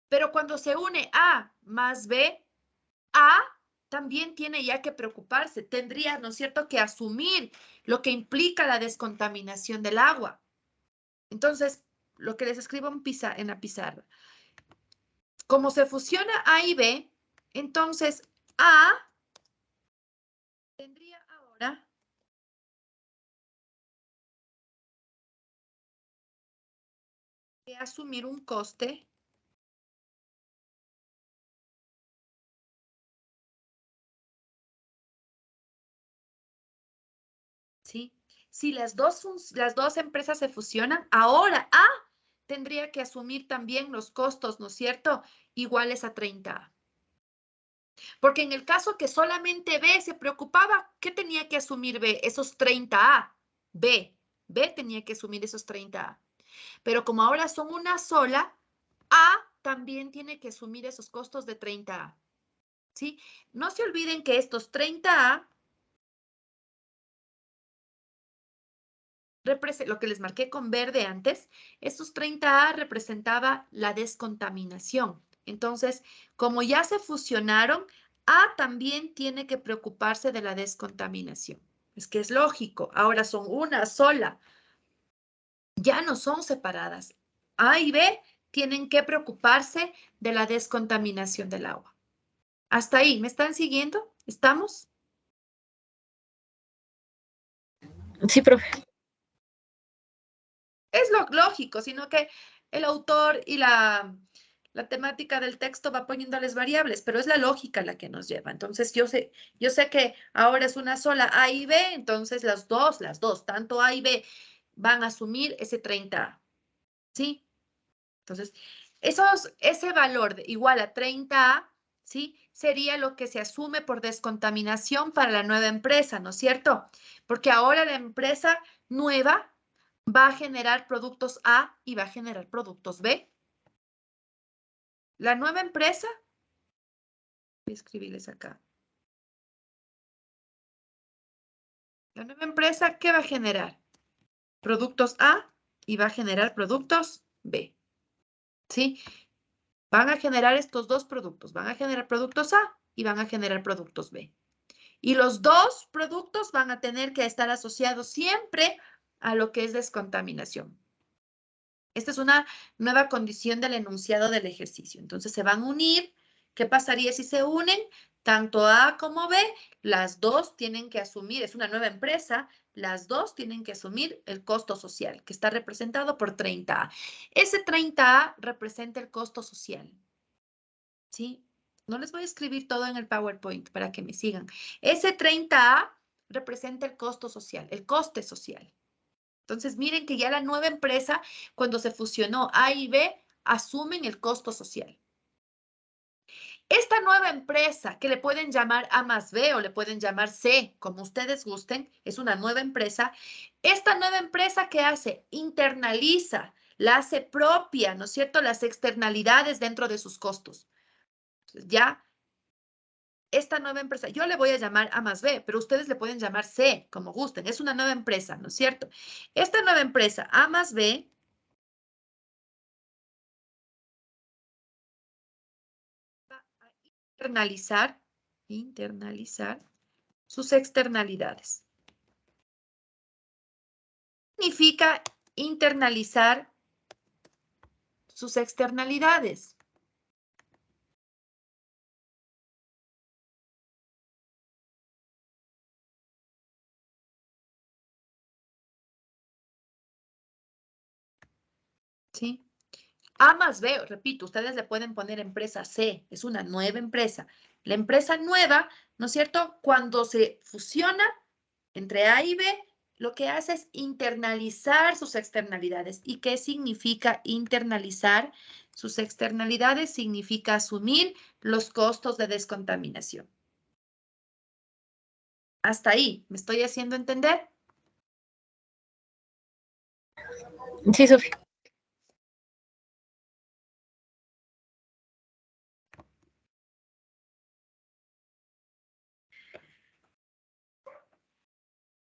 Pero cuando se une A más B, A también tiene ya que preocuparse. Tendría, ¿no es cierto?, que asumir lo que implica la descontaminación del agua. Entonces, lo que les escribo en la pizarra. Como se fusiona A y B, entonces A tendría ahora que asumir un coste ¿sí? Si las dos empresas se fusionan, ahora A tendría que asumir también los costos, ¿no es cierto?, iguales a 30A. Porque en el caso que solamente B se preocupaba, ¿qué tenía que asumir B? Esos 30A. B tenía que asumir esos 30A. Pero como ahora son una sola, A también tiene que asumir esos costos de 30A. ¿Sí? No se olviden que estos 30A, lo que les marqué con verde antes, estos 30A representaba la descontaminación. Entonces, como ya se fusionaron, A también tiene que preocuparse de la descontaminación. Es que es lógico, ahora son una sola, ya no son separadas. A y B tienen que preocuparse de la descontaminación del agua. Hasta ahí, ¿me están siguiendo? ¿Estamos? Sí, profe. Es lo lógico, sino que el autor y la temática del texto va poniéndoles variables, pero es la lógica la que nos lleva. Entonces, yo sé que ahora es una sola A y B, entonces las dos, tanto A y B, van a asumir ese 30A, ¿sí? Entonces, ese valor igual a 30A, ¿sí? Sería lo que se asume por descontaminación para la nueva empresa, ¿no es cierto? Porque ahora la empresa nueva va a generar productos A y va a generar productos B. La nueva empresa, voy a escribirles acá. La nueva empresa, ¿qué va a generar? Productos A y va a generar productos B. ¿Sí? Van a generar estos dos productos. Van a generar productos A y van a generar productos B. Y los dos productos van a tener que estar asociados siempre a lo que es descontaminación. Esta es una nueva condición del enunciado del ejercicio. Entonces se van a unir. ¿Qué pasaría si se unen? Tanto A como B, las dos tienen que asumir, es una nueva empresa, las dos tienen que asumir el costo social, que está representado por 30A. Ese 30A representa el costo social. ¿Sí? No les voy a escribir todo en el PowerPoint para que me sigan. Ese 30A representa el costo social, el coste social. Entonces, miren que ya la nueva empresa, cuando se fusionó A y B, asumen el costo social. Esta nueva empresa, que le pueden llamar A más B o le pueden llamar C, como ustedes gusten, es una nueva empresa. Esta nueva empresa, ¿qué hace? Internaliza, la hace propia, ¿no es cierto?, las externalidades dentro de sus costos. Entonces, ya esta nueva empresa, yo le voy a llamar A más B, pero ustedes le pueden llamar C, como gusten. Es una nueva empresa, ¿no es cierto? Esta nueva empresa, A más B, va a internalizar sus externalidades. Significa internalizar sus externalidades. ¿Sí? A más B, repito, ustedes le pueden poner empresa C, es una nueva empresa. La empresa nueva, ¿no es cierto?, cuando se fusiona entre A y B, lo que hace es internalizar sus externalidades. ¿Y qué significa internalizar sus externalidades? Significa asumir los costos de descontaminación. Hasta ahí, ¿me estoy haciendo entender? Sí, Sofía.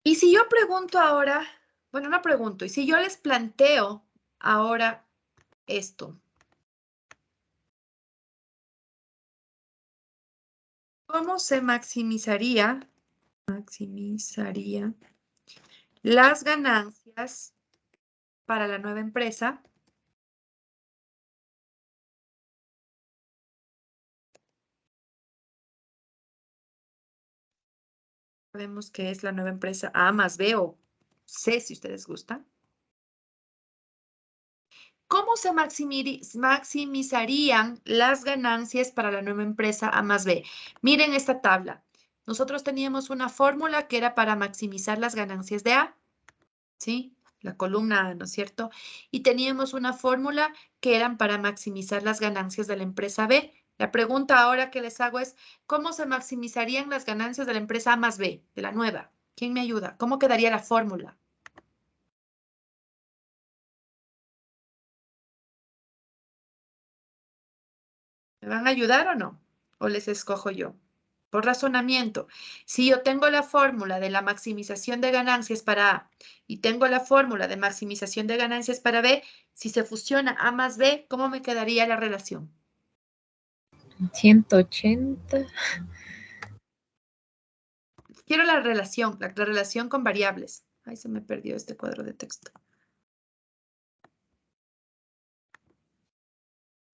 Y si yo pregunto ahora, bueno, no pregunto, y si yo les planteo ahora esto. ¿Cómo se maximizaría las ganancias para la nueva empresa? Sabemos que es la nueva empresa A más B o C, si ustedes gustan. ¿Cómo se maximizarían las ganancias para la nueva empresa A más B? Miren esta tabla. Nosotros teníamos una fórmula que era para maximizar las ganancias de A, ¿sí? La columna A, ¿no es cierto? Y teníamos una fórmula que eran para maximizar las ganancias de la empresa B. La pregunta ahora que les hago es, ¿cómo se maximizarían las ganancias de la empresa A más B, de la nueva? ¿Quién me ayuda? ¿Cómo quedaría la fórmula? ¿Me van a ayudar o no? ¿O les escojo yo? Por razonamiento, si yo tengo la fórmula de la maximización de ganancias para A y tengo la fórmula de maximización de ganancias para B, si se fusiona A más B, ¿cómo me quedaría la relación? 180. Quiero la relación con variables. Ay, se me perdió este cuadro de texto.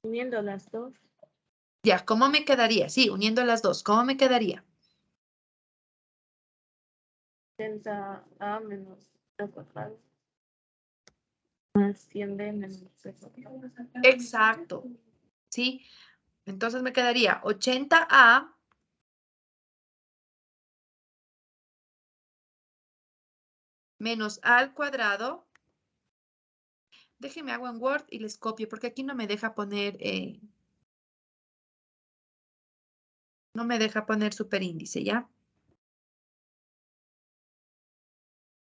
Uniendo las dos. Ya, ¿cómo me quedaría? Sí, uniendo las dos, ¿cómo me quedaría? 70A menos B cuadrado. Más 100B menos B cuadrado. Exacto, ¿sí? Entonces me quedaría 80A menos A al cuadrado. Déjenme hago en Word y les copio, porque aquí no me deja poner, superíndice, ¿ya?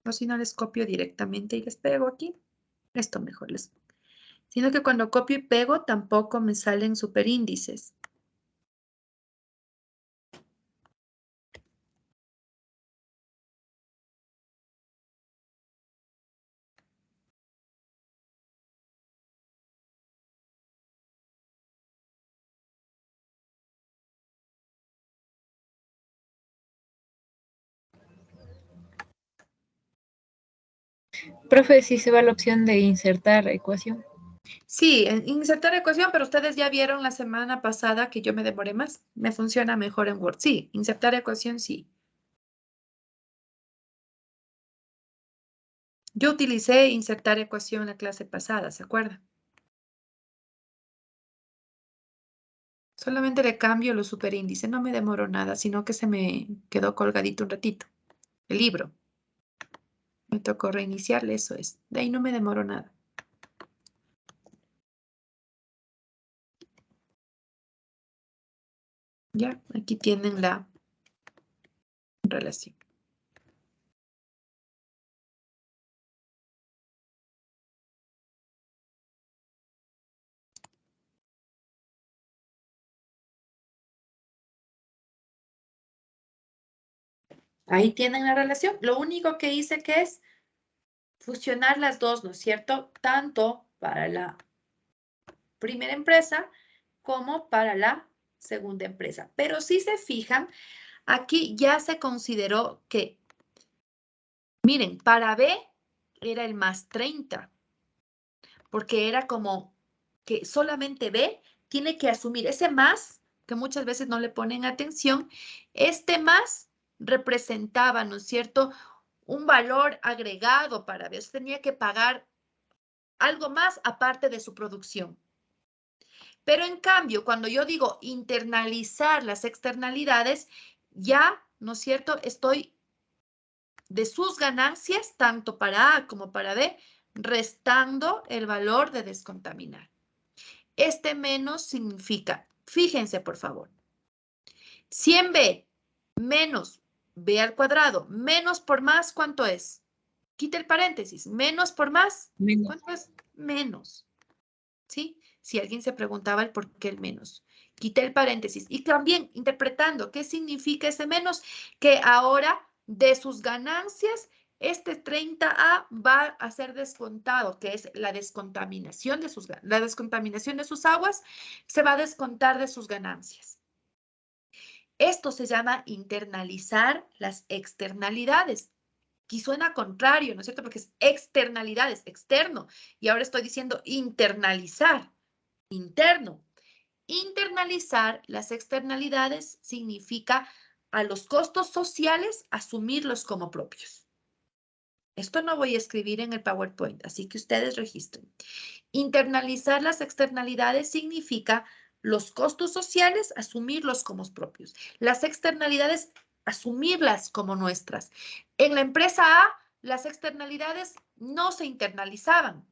O si no les copio directamente y les pego aquí. Esto mejor les. Sino que cuando copio y pego tampoco me salen superíndices. Profe, si se va la opción de insertar ecuación. Sí, insertar ecuación, pero ustedes ya vieron la semana pasada que yo me demoré más. Me funciona mejor en Word. Sí, insertar ecuación, sí. Yo utilicé insertar ecuación en la clase pasada, ¿se acuerdan? Solamente le cambio los superíndices, no me demoró nada, sino que se me quedó colgadito un ratito. El libro. Me tocó reiniciarle, eso es. De ahí no me demoró nada. Ya, aquí tienen la relación. Ahí tienen la relación. Lo único que hice que es fusionar las dos, ¿no es cierto? Tanto para la primera empresa como para la segunda empresa. Pero si se fijan, aquí ya se consideró que, miren, para B era el más 30, porque era como que solamente B tiene que asumir ese más, que muchas veces no le ponen atención, este más representaba, ¿no es cierto?, un valor agregado para B. Tenía que pagar algo más aparte de su producción. Pero en cambio, cuando yo digo internalizar las externalidades, ya, ¿no es cierto?, estoy de sus ganancias, tanto para A como para B, restando el valor de descontaminar. Este menos significa, fíjense por favor, 100B menos B al cuadrado, menos por más, ¿cuánto es? Quita el paréntesis, menos por más, Menos. ¿cuánto es? Menos, ¿sí? Si alguien se preguntaba el por qué el menos. Quité el paréntesis y también interpretando qué significa ese menos, que ahora de sus ganancias, este 30A va a ser descontado, que es la descontaminación de sus aguas, se va a descontar de sus ganancias. Esto se llama internalizar las externalidades. Aquí suena contrario, ¿no es cierto? Porque es externalidades, externo. Y ahora estoy diciendo internalizar, interno. Internalizar las externalidades significa a los costos sociales asumirlos como propios. Esto no voy a escribir en el PowerPoint, así que ustedes registren. Internalizar las externalidades significa los costos sociales, asumirlos como propios. Las externalidades, asumirlas como nuestras. En la empresa A, las externalidades no se internalizaban.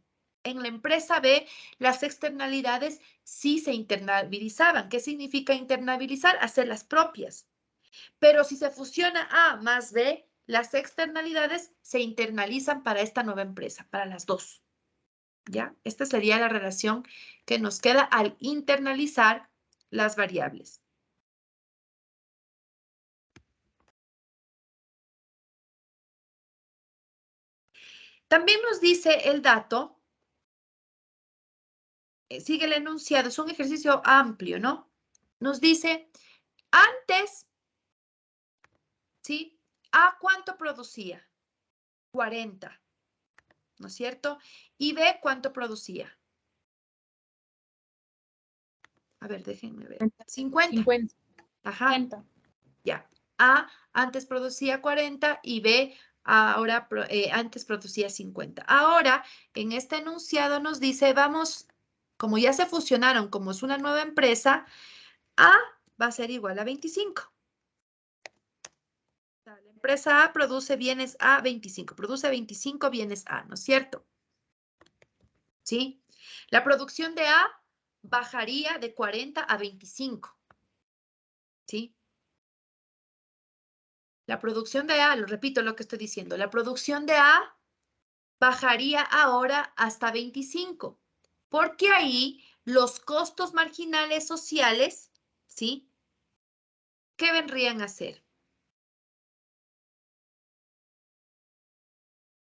En la empresa B, las externalidades sí se internalizaban. ¿Qué significa internalizar? Hacerlas propias. Pero si se fusiona A más B, las externalidades se internalizan para esta nueva empresa, para las dos. ¿Ya? Esta sería la relación que nos queda al internalizar las variables. También nos dice el dato, sigue el enunciado, es un ejercicio amplio, ¿no? Nos dice, antes, ¿sí? ¿A cuánto producía? 40, ¿no es cierto? Y B, ¿cuánto producía? A ver, déjenme ver. 50. 50. Ajá. 50. Ya. A antes producía 40 y B ahora antes producía 50. Ahora, en este enunciado nos dice, vamos, como ya se fusionaron, como es una nueva empresa, A va a ser igual a 25. La empresa A produce bienes A 25, produce 25 bienes A, ¿no es cierto? ¿Sí? La producción de A bajaría de 40 a 25. ¿Sí? La producción de A, lo repito lo que estoy diciendo, la producción de A bajaría ahora hasta 25, porque ahí los costos marginales sociales, ¿sí? ¿Qué vendrían a ser?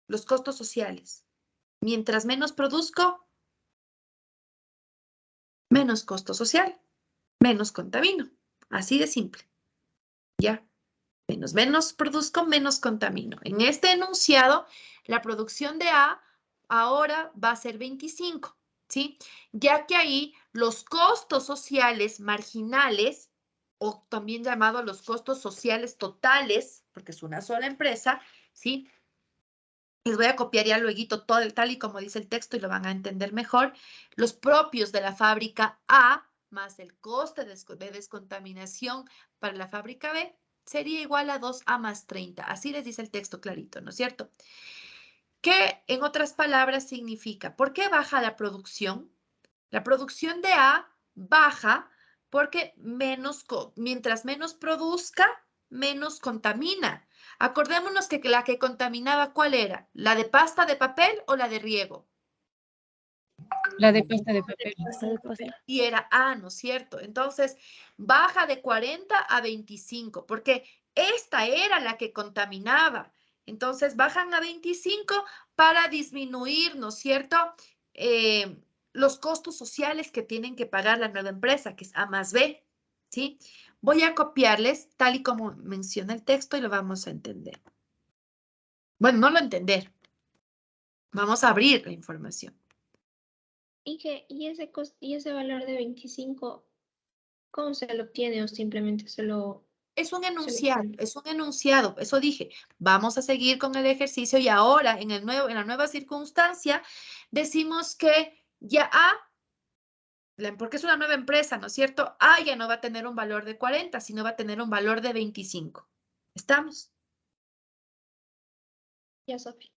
Los costos sociales. Mientras menos produzco, menos costo social, menos contamino. Así de simple. ¿Ya? Menos produzco, menos contamino. En este enunciado, la producción de A ahora va a ser 25, ¿sí? Ya que ahí los costos sociales marginales, o también llamados los costos sociales totales, porque es una sola empresa, ¿sí? Les voy a copiar ya luego todo tal y como dice el texto y lo van a entender mejor. Los propios de la fábrica A más el coste de descontaminación para la fábrica B sería igual a 2A más 30. Así les dice el texto clarito, ¿no es cierto? ¿Qué en otras palabras significa? ¿Por qué baja la producción? La producción de A baja porque mientras menos produzca, menos contamina. Acordémonos que la que contaminaba, ¿cuál era? ¿La de pasta de papel o la de riego? La de pasta de papel. Y era A, ¿no es cierto? Entonces, baja de 40 a 25, porque esta era la que contaminaba. Entonces, bajan a 25 para disminuir, ¿no es cierto? Los costos sociales que tienen que pagar la nueva empresa, que es A más B, ¿sí? Voy a copiarles tal y como menciona el texto y lo vamos a entender. Bueno, no lo entender. Vamos a abrir la información. Y ese valor de 25, ¿cómo se lo obtiene o simplemente se lo... Es un enunciado, eso dije. Vamos a seguir con el ejercicio y ahora en la nueva circunstancia decimos que ya A, porque es una nueva empresa, ¿no es cierto? A ya no va a tener un valor de 40, sino va a tener un valor de 25. ¿Estamos? Ya, Sofía.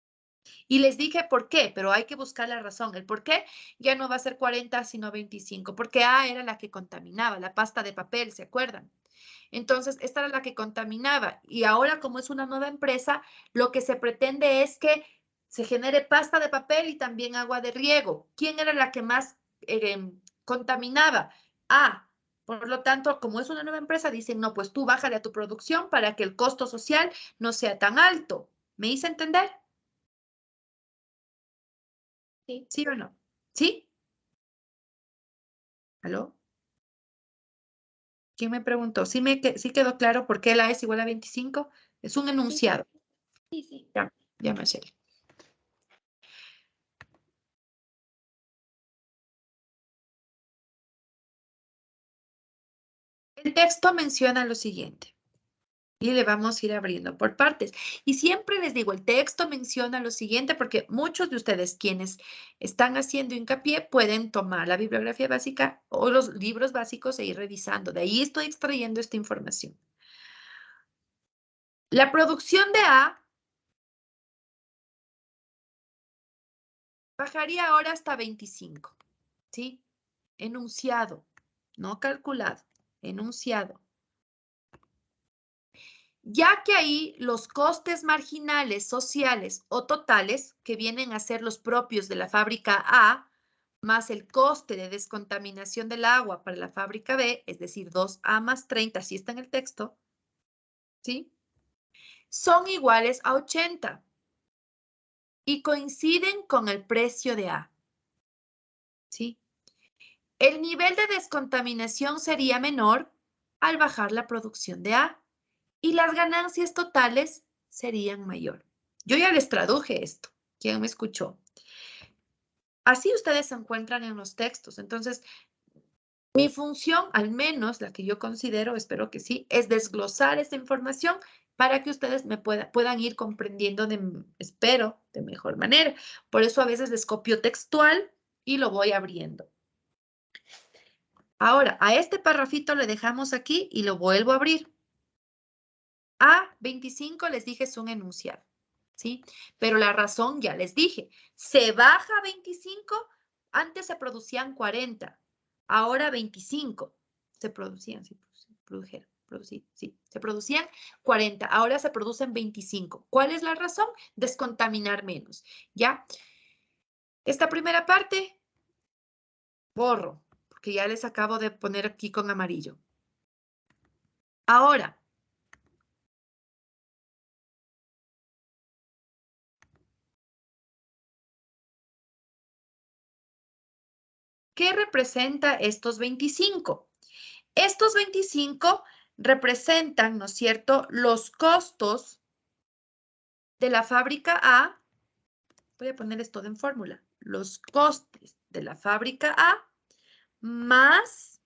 Y les dije por qué, pero hay que buscar la razón. El por qué ya no va a ser 40, sino 25, porque A era la que contaminaba, la pasta de papel, ¿se acuerdan? Entonces, esta era la que contaminaba. Y ahora, como es una nueva empresa, lo que se pretende es que se genere pasta de papel y también agua de riego. ¿Quién era la que más contaminaba? A. Por lo tanto, como es una nueva empresa, dicen, no, pues tú bájale a tu producción para que el costo social no sea tan alto. ¿Me hice entender? Sí. ¿Sí o no? ¿Sí? ¿Aló? ¿Quién me preguntó? ¿Sí quedó claro por qué la A es igual a 25? Es un enunciado. Sí, sí. Ya me sé. El texto menciona lo siguiente. Y le vamos a ir abriendo por partes. Y siempre les digo, el texto menciona lo siguiente porque muchos de ustedes quienes están haciendo hincapié pueden tomar la bibliografía básica o los libros básicos e ir revisando. De ahí estoy extrayendo esta información. La producción de A bajaría ahora hasta 25, ¿sí? Enunciado, no calculado, enunciado. Ya que ahí los costes marginales, sociales o totales, que vienen a ser los propios de la fábrica A, más el coste de descontaminación del agua para la fábrica B, es decir, 2A más 30, así está en el texto, ¿sí? Son iguales a 80 y coinciden con el precio de A, ¿sí? El nivel de descontaminación sería menor al bajar la producción de A y las ganancias totales serían mayor. Yo ya les traduje esto. ¿Quién me escuchó? Así ustedes se encuentran en los textos. Entonces, mi función, al menos la que yo considero, espero que sí, es desglosar esta información para que ustedes me puedan ir comprendiendo, espero, de mejor manera. Por eso a veces les copio textual y lo voy abriendo. Ahora, a este parrafito le dejamos aquí y lo vuelvo a abrir. A25 les dije es un enunciado, ¿sí? Pero la razón ya les dije. Se baja 25, antes se producían 40, ahora 25. Se producían, sí, se producían 40, ahora se producen 25. ¿Cuál es la razón? Descontaminar menos, ¿ya? Esta primera parte, borro, porque ya les acabo de poner aquí con amarillo. Ahora, ¿qué representa estos 25? Estos 25 representan, ¿no es cierto?, los costos de la fábrica A. Voy a poner esto en fórmula. Los costes de la fábrica A más,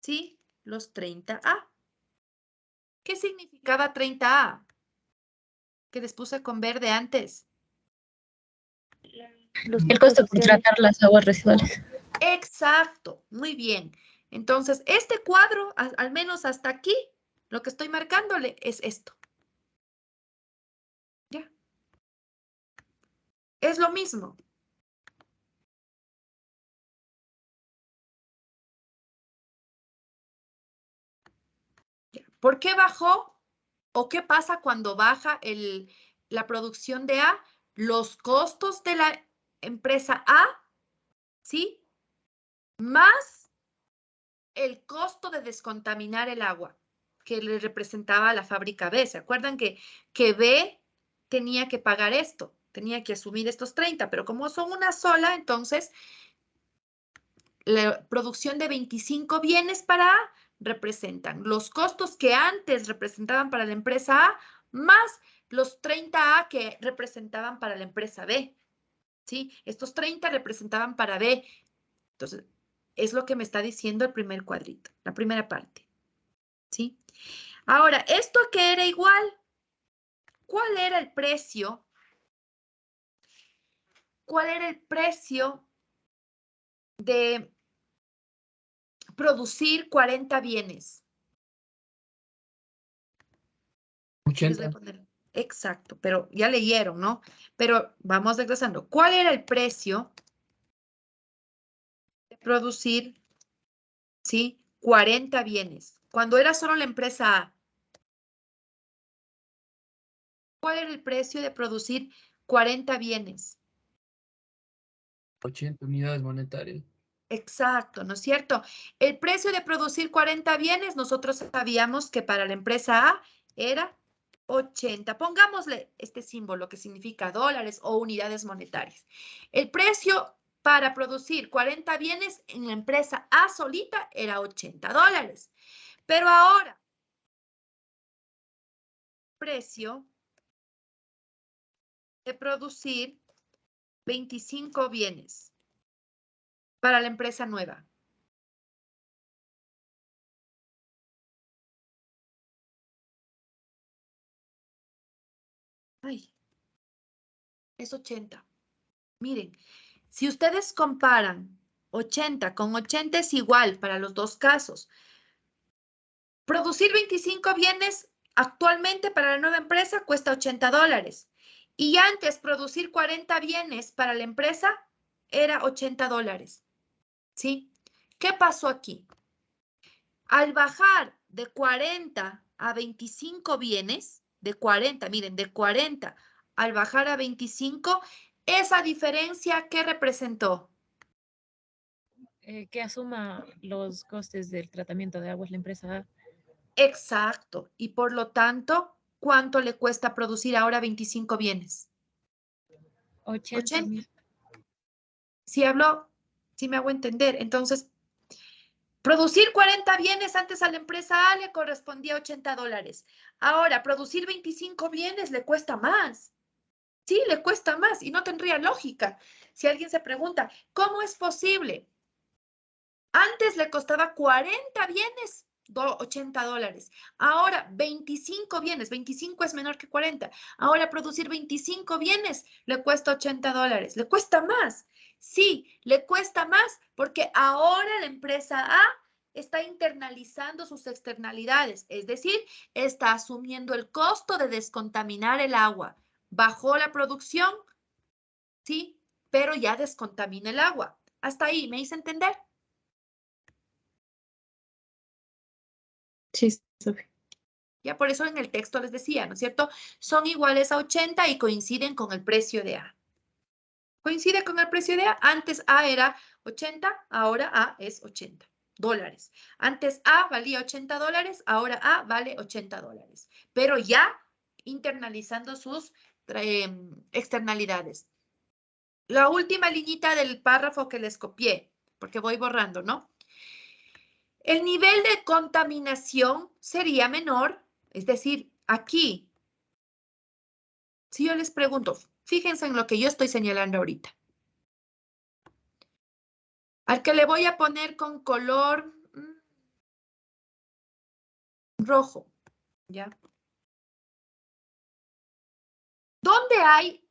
¿sí?, los 30A. ¿Qué significaba 30A? Que les puse con verde antes. El costo por tratar las aguas residuales. Exacto, muy bien. Entonces, este cuadro, al menos hasta aquí, lo que estoy marcándole es esto. ¿Ya? Es lo mismo. ¿Por qué bajó? ¿O qué pasa cuando baja la producción de A? Los costos de la empresa A, ¿sí? Más el costo de descontaminar el agua que le representaba a la fábrica B. ¿Se acuerdan que B tenía que pagar esto? Tenía que asumir estos 30, pero como son una sola, entonces la producción de 25 bienes para A representan los costos que antes representaban para la empresa A más los 30A que representaban para la empresa B, ¿sí? Estos 30 representaban para B. Entonces, es lo que me está diciendo el primer cuadrito, la primera parte, ¿sí? Ahora, ¿esto a qué era igual? ¿Cuál era el precio? ¿Cuál era el precio de producir 40 bienes? 80. Les voy a poner exacto, pero ya leyeron, ¿no? Pero vamos regresando. ¿Cuál era el precio de producir, sí, 40 bienes? Cuando era solo la empresa A. ¿Cuál era el precio de producir 40 bienes? 80 unidades monetarias. Exacto, ¿no es cierto? El precio de producir 40 bienes, nosotros sabíamos que para la empresa A era 80. Pongámosle este símbolo que significa dólares o unidades monetarias. El precio para producir 40 bienes en la empresa A solita era $80. Pero ahora, precio de producir 25 bienes para la empresa nueva. Ay, es 80. Miren, si ustedes comparan 80 con 80 es igual para los dos casos. Producir 25 bienes actualmente para la nueva empresa cuesta $80. Y antes producir 40 bienes para la empresa era $80. ¿Sí? ¿Qué pasó aquí? Al bajar de 40 a 25 bienes, de 40, miren, de 40 al bajar a 25, esa diferencia, ¿qué representó? Que asuma los costes del tratamiento de aguas la empresa A. Exacto. Y por lo tanto, ¿cuánto le cuesta producir ahora 25 bienes? 80 80. mil. Si me hago entender. Entonces, producir 40 bienes antes a la empresa A le correspondía $80. Ahora, producir 25 bienes le cuesta más. Sí, le cuesta más y no tendría lógica. Si alguien se pregunta, ¿cómo es posible? Antes le costaba 40 bienes, $80. Ahora 25 bienes, 25 es menor que 40. Ahora producir 25 bienes le cuesta $80. Le cuesta más. Sí, le cuesta más porque ahora la empresa A está internalizando sus externalidades, es decir, está asumiendo el costo de descontaminar el agua. Bajó la producción, sí, pero ya descontamina el agua. Hasta ahí, ¿me hice entender? Sí, Sofía. Ya por eso en el texto les decía, ¿no es cierto? Son iguales a 80 y coinciden con el precio de A. Coincide con el precio de A. Antes A era 80, ahora A es $80. Antes A valía $80, ahora A vale $80. Pero ya internalizando sus externalidades. La última liñita del párrafo que les copié, porque voy borrando, ¿no? El nivel de contaminación sería menor, es decir, aquí, si yo les pregunto, fíjense en lo que yo estoy señalando ahorita. Al que le voy a poner con color rojo, ¿ya? ¿Dónde hay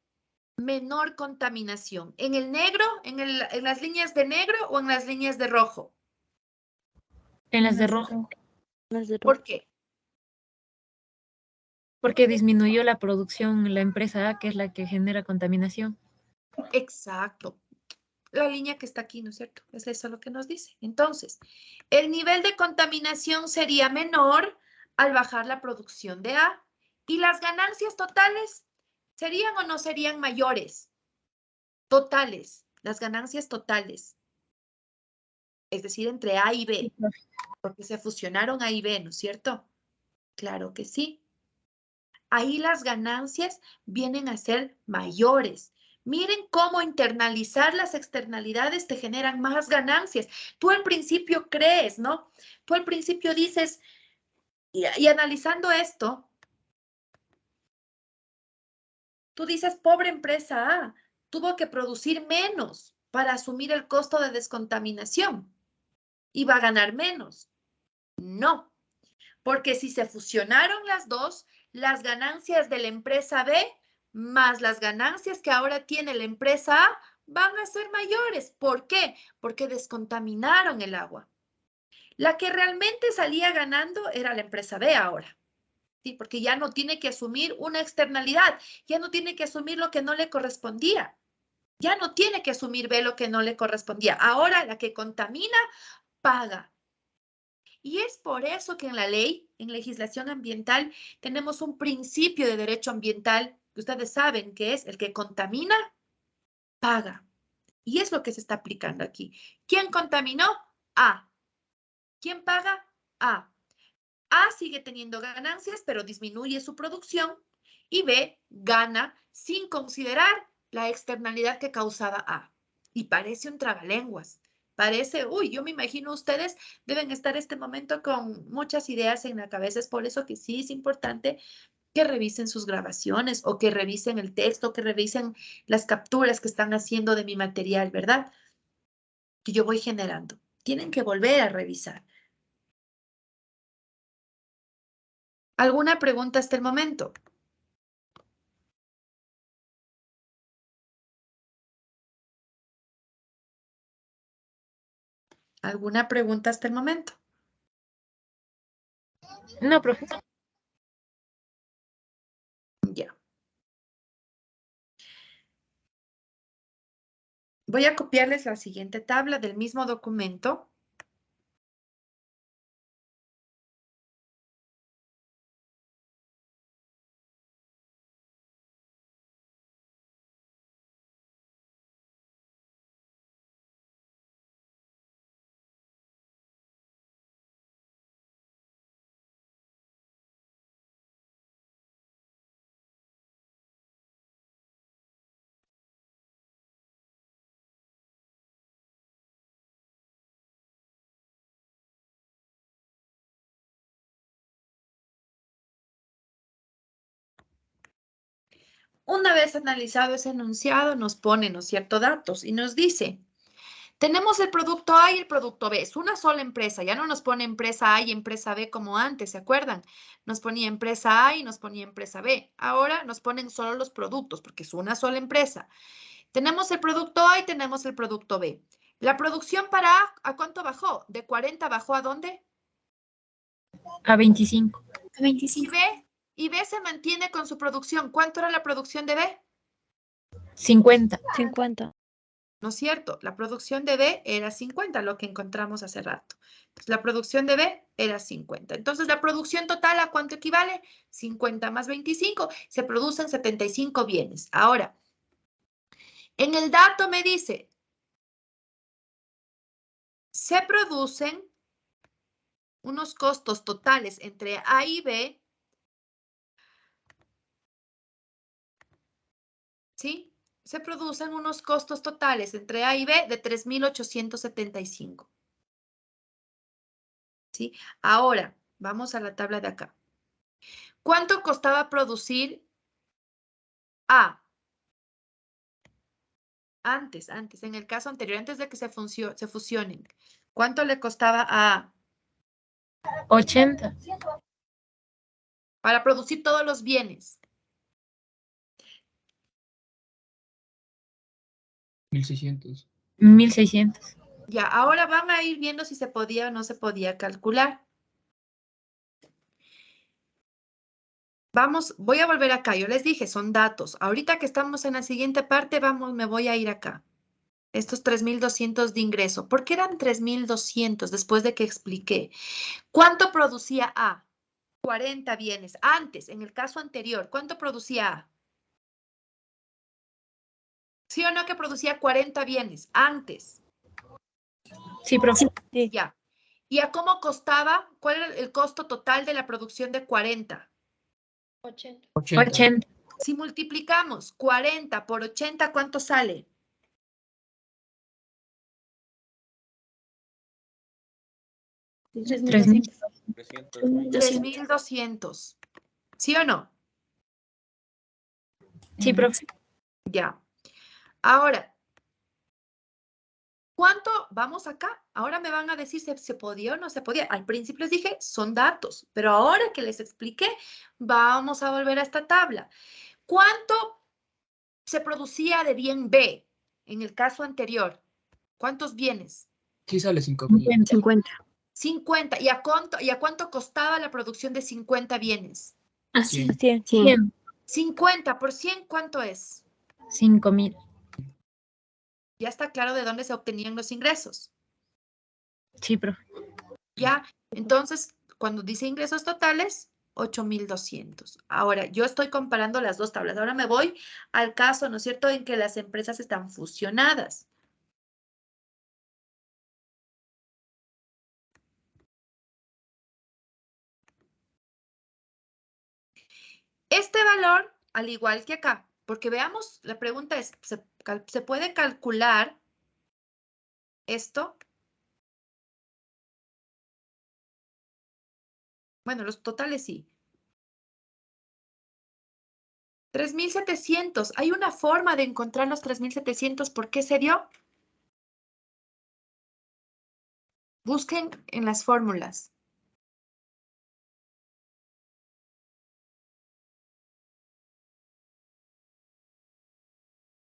menor contaminación? ¿En el negro, en las líneas de negro o en las líneas de rojo? En las de rojo, ¿Por qué? porque disminuyó la producción la empresa A, que es la que genera contaminación. Exacto. La línea que está aquí, ¿no es cierto? Es eso lo que nos dice. Entonces, el nivel de contaminación sería menor al bajar la producción de A. ¿Y las ganancias totales serían o no serían mayores? Totales, las ganancias totales. Es decir, entre A y B, porque se fusionaron A y B, ¿no es cierto? Claro que sí. Ahí las ganancias vienen a ser mayores. Miren cómo internalizar las externalidades te generan más ganancias. Tú al principio crees, ¿no? Tú al principio dices, y analizando esto, tú dices, pobre empresa A, tuvo que producir menos para asumir el costo de descontaminación y va a ganar menos. No, porque si se fusionaron las dos, las ganancias de la empresa B más las ganancias que ahora tiene la empresa A van a ser mayores. ¿Por qué? Porque descontaminaron el agua. La que realmente salía ganando era la empresa B ahora. Sí, porque ya no tiene que asumir una externalidad, ya no tiene que asumir lo que no le correspondía. Ya no tiene que asumir B lo que no le correspondía. Ahora la que contamina, paga. Y es por eso que en la ley, en legislación ambiental, tenemos un principio de derecho ambiental que ustedes saben que es el que contamina, paga. Y es lo que se está aplicando aquí. ¿Quién contaminó? A. ¿Quién paga? A. A sigue teniendo ganancias, pero disminuye su producción. Y B gana sin considerar la externalidad que causaba A. Y parece un trabalenguas, Parece, uy, yo me imagino ustedes deben estar este momento con muchas ideas en la cabeza. Es por eso que sí es importante que revisen sus grabaciones o que revisen el texto, que revisen las capturas que están haciendo de mi material, ¿verdad? Que yo voy generando. Tienen que volver a revisar. ¿Alguna pregunta hasta el momento? ¿Alguna pregunta hasta el momento? No, profe. Ya. Voy a copiarles la siguiente tabla del mismo documento. Una vez analizado ese enunciado, nos pone, ¿no es cierto?, datos y nos dice, tenemos el producto A y el producto B. Es una sola empresa. Ya no nos pone empresa A y empresa B como antes, ¿se acuerdan? Nos ponía empresa A y nos ponía empresa B. Ahora nos ponen solo los productos porque es una sola empresa. Tenemos el producto A y tenemos el producto B. La producción para ¿a cuánto bajó? ¿De 40 bajó a dónde? A 25. A 25. Y B se mantiene con su producción. ¿Cuánto era la producción de B? 50. 50. ¿No es cierto? La producción de B era 50, lo que encontramos hace rato. Entonces, la producción de B era 50. Entonces, la producción total, ¿a cuánto equivale? 50 más 25. Se producen 75 bienes. Ahora, en el dato me dice, se producen unos costos totales entre A y B, ¿sí? Se producen unos costos totales entre A y B de 3.875. ¿Sí? Ahora, vamos a la tabla de acá. ¿Cuánto costaba producir A? Antes, en el caso anterior, antes de que se fusionen. ¿Cuánto le costaba a A? 80. Para producir todos los bienes. 1600. 1600. Ya, ahora van a ir viendo si se podía o no se podía calcular. Vamos, voy a volver acá. Yo les dije, son datos. Ahorita que estamos en la siguiente parte, me voy a ir acá. Estos 3.200 de ingreso. ¿Por qué eran 3.200 después de que expliqué? ¿Cuánto producía A? 40 bienes. Antes, en el caso anterior, ¿cuánto producía A? ¿Sí o no que producía 40 bienes? Antes. Sí, profe. Ya. ¿Y a cómo costaba? ¿Cuál era el costo total de la producción de 40? 80. 80. Si multiplicamos 40 por 80, ¿cuánto sale? 3.000. 3.200. ¿Sí o no? Sí, profe. Ya. Ahora, ¿cuánto? Vamos acá. Ahora me van a decir si se podía o no se podía. Al principio les dije, son datos, pero ahora que les expliqué, vamos a volver a esta tabla. ¿Cuánto se producía de bien B en el caso anterior? ¿Cuántos bienes? Sí sale 5000. 50. 50. ¿Y a cuánto costaba la producción de 50 bienes? Así. 100. 100. 50 por 100, ¿cuánto es? 5.000. Ya está claro de dónde se obtenían los ingresos. Sí, profe. Ya, entonces, cuando dice ingresos totales, 8.200. Ahora, yo estoy comparando las dos tablas. Ahora me voy al caso, ¿no es cierto?, en que las empresas están fusionadas. Este valor, al igual que acá, porque veamos, la pregunta es, ¿se puede calcular esto. Bueno, los totales sí. 3.700. Hay una forma de encontrar los 3.700. ¿Por qué se dio? Busquen en las fórmulas.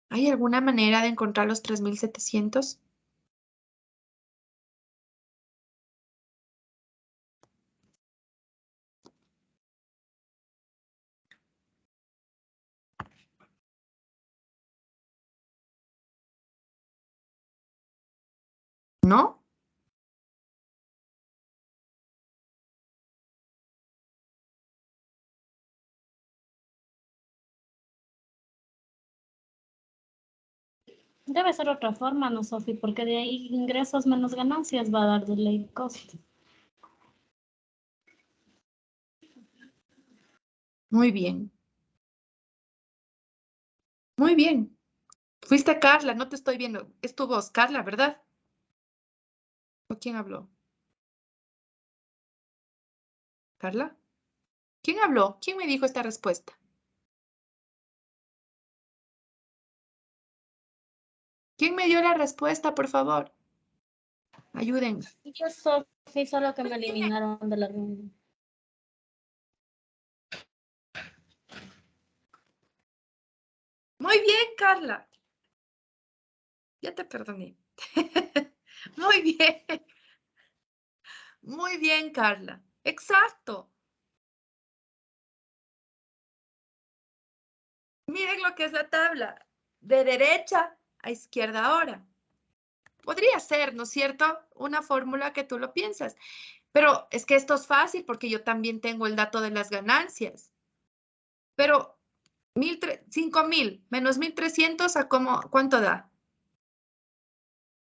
¿Hay alguna manera de encontrar los 3.700? ¿No? Debe ser otra forma, ¿no, Sofi? Porque de ahí ingresos menos ganancias va a dar de ley costo. Muy bien. Muy bien. Fuiste Carla, no te estoy viendo. Es tu voz, Carla, ¿verdad? ¿O quién habló? ¿Carla? ¿Quién habló? ¿Quién me dijo esta respuesta? ¿Quién me dio la respuesta, por favor? Ayúdenme. Y yo, Sofi, solo que me eliminaron de la reunión. Muy bien, Carla. Ya te perdoné. Muy bien. Muy bien, Carla. Exacto. Miren lo que es la tabla. De derecha a izquierda ahora. Podría ser, ¿no es cierto? Una fórmula que tú lo piensas. Pero es que esto es fácil porque yo también tengo el dato de las ganancias. Pero 5.000 menos 1.300, ¿a cuánto da?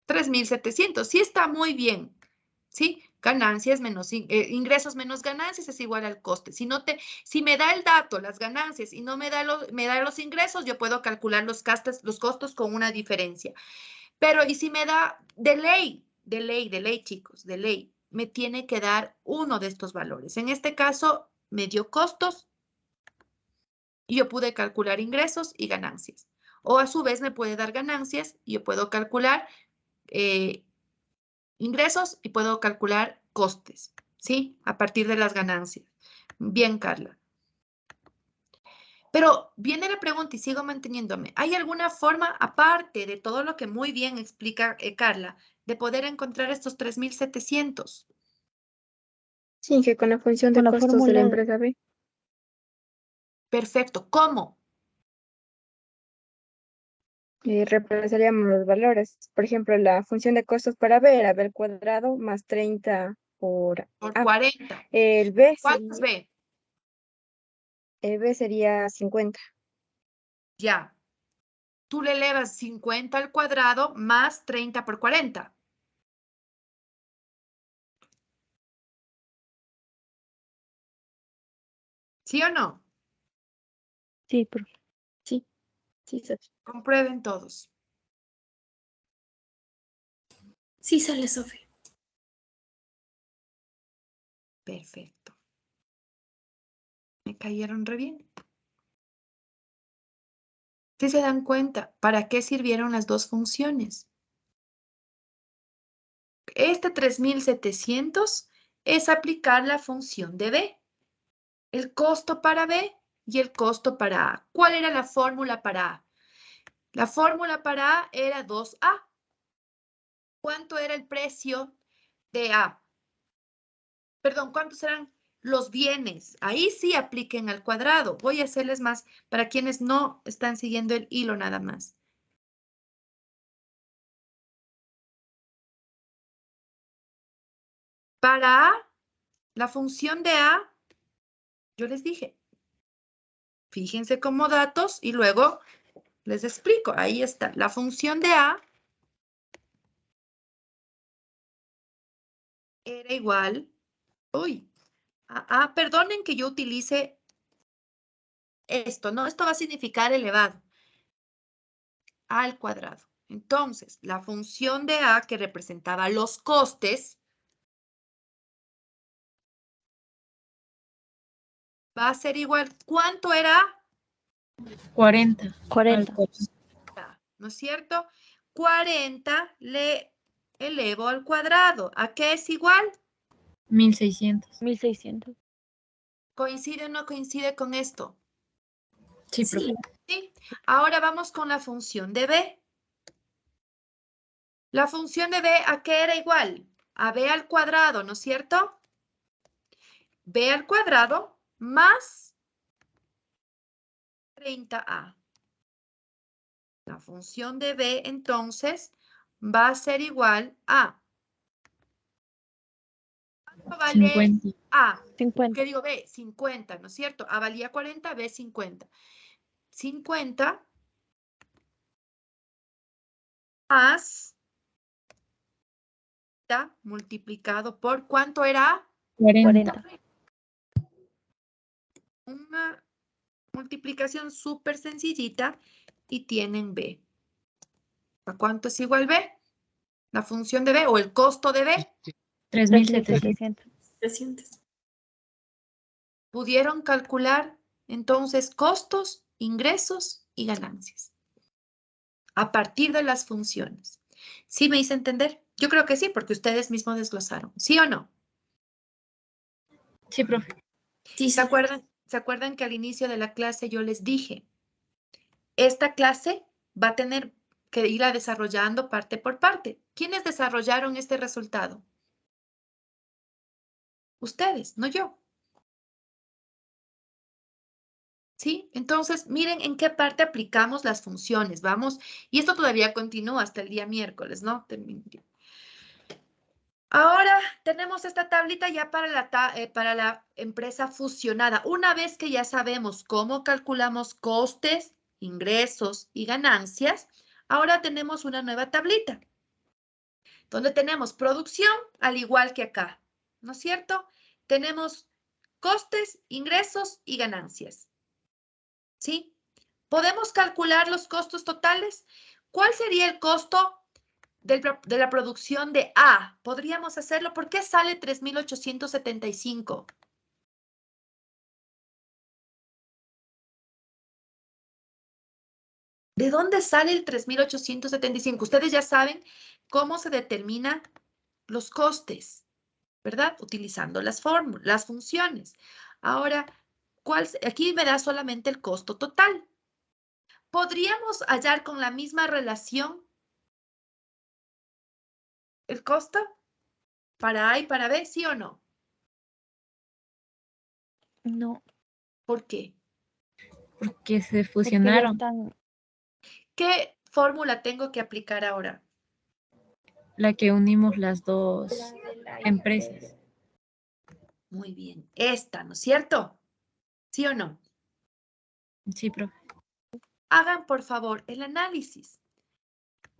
3.700. Sí está muy bien. ¿Sí? Ganancias menos ingresos menos ganancias es igual al coste. Si me da el dato, las ganancias, y no me da los ingresos, yo puedo calcular los costos con una diferencia. Pero, y si me da de ley, chicos, de ley, me tiene que dar uno de estos valores. En este caso, me dio costos y yo pude calcular ingresos y ganancias. O a su vez me puede dar ganancias y yo puedo calcular ingresos y puedo calcular costes, ¿sí? A partir de las ganancias. Bien, Carla. Pero viene la pregunta y sigo manteniéndome. ¿Hay alguna forma, aparte de todo lo que muy bien explica Carla, de poder encontrar estos 3.700? Sí, que con la función de Con la costos de la fórmula empresa B. Perfecto. ¿Cómo? Reemplazaríamos los valores. Por ejemplo, la función de costos para B era B al cuadrado más 30 por Por A. 40. El B ¿Cuántos sería, ve? el B sería 50. Ya. Tú le elevas 50 al cuadrado más 30 por 40. ¿Sí o no? Sí, sí, sí, Sofi. Comprueben todos. Sí sale, Sofi. Perfecto. Me cayeron re bien. ¿Sí se dan cuenta para qué sirvieron las dos funciones? Este 3.700 es aplicar la función de B. El costo para B y el costo para A. ¿Cuál era la fórmula para A? La fórmula para A era 2A. ¿Cuánto era el precio de A? Perdón, ¿cuántos eran los bienes? Ahí sí apliquen al cuadrado. Voy a hacerles más para quienes no están siguiendo el hilo nada más. Para A, la función de A, yo les dije, fíjense como datos y luego les explico. Ahí está. La función de A era igual. Uy. Perdonen que yo utilice esto, ¿no? Esto va a significar elevado al cuadrado. Entonces, la función de A que representaba los costes va a ser igual. ¿Cuánto era? 40. 40. ¿No es cierto? 40 le elevo al cuadrado. ¿A qué es igual? 1600. 1600. ¿Coincide o no coincide con esto? Sí, profe. ¿Sí? Ahora vamos con la función de B. La función de B, ¿a qué era igual? A B al cuadrado, ¿no es cierto? B al cuadrado más 30A. La función de B, entonces, va a ser igual a... ¿Cuánto vale 50. A? 50. ¿Qué digo B? 50, ¿no es cierto? A valía 40, B 50. 50 más multiplicado por ¿cuánto era? 40. Una multiplicación súper sencillita y tienen B. ¿A cuánto es igual B? La función de B o el costo de B. 3700. 300. Pudieron calcular entonces costos, ingresos y ganancias a partir de las funciones. ¿Sí me hice entender? Yo creo que sí, porque ustedes mismos desglosaron. ¿Sí o no? Sí, profe. Sí, ¿Se acuerdan que al inicio de la clase yo les dije, esta clase va a tener que irla desarrollando parte por parte? ¿Quiénes desarrollaron este resultado? Ustedes, no yo. ¿Sí? Entonces, miren en qué parte aplicamos las funciones. Vamos, y esto todavía continúa hasta el día miércoles, ¿no? Ahora tenemos esta tablita ya para la empresa fusionada. Una vez que ya sabemos cómo calculamos costes, ingresos y ganancias, ahora tenemos una nueva tablita donde tenemos producción al igual que acá, ¿no es cierto? Tenemos costes, ingresos y ganancias, ¿sí? ¿Podemos calcular los costos totales? ¿Cuál sería el costo de la producción de A? ¿Podríamos hacerlo? ¿Por qué sale 3.875? ¿De dónde sale el 3.875? Ustedes ya saben cómo se determinan los costes, ¿verdad? Utilizando las funciones. Ahora, aquí me da solamente el costo total. ¿Podríamos hallar con la misma relación el costo para A y para B, sí o no? No. ¿Por qué? Porque se Porque ya fusionaron. están. ¿Qué fórmula tengo que aplicar ahora? La que unimos las dos empresas. Muy bien, esta, ¿no es cierto? ¿Sí o no? Sí, profe. Hagan, por favor, el análisis.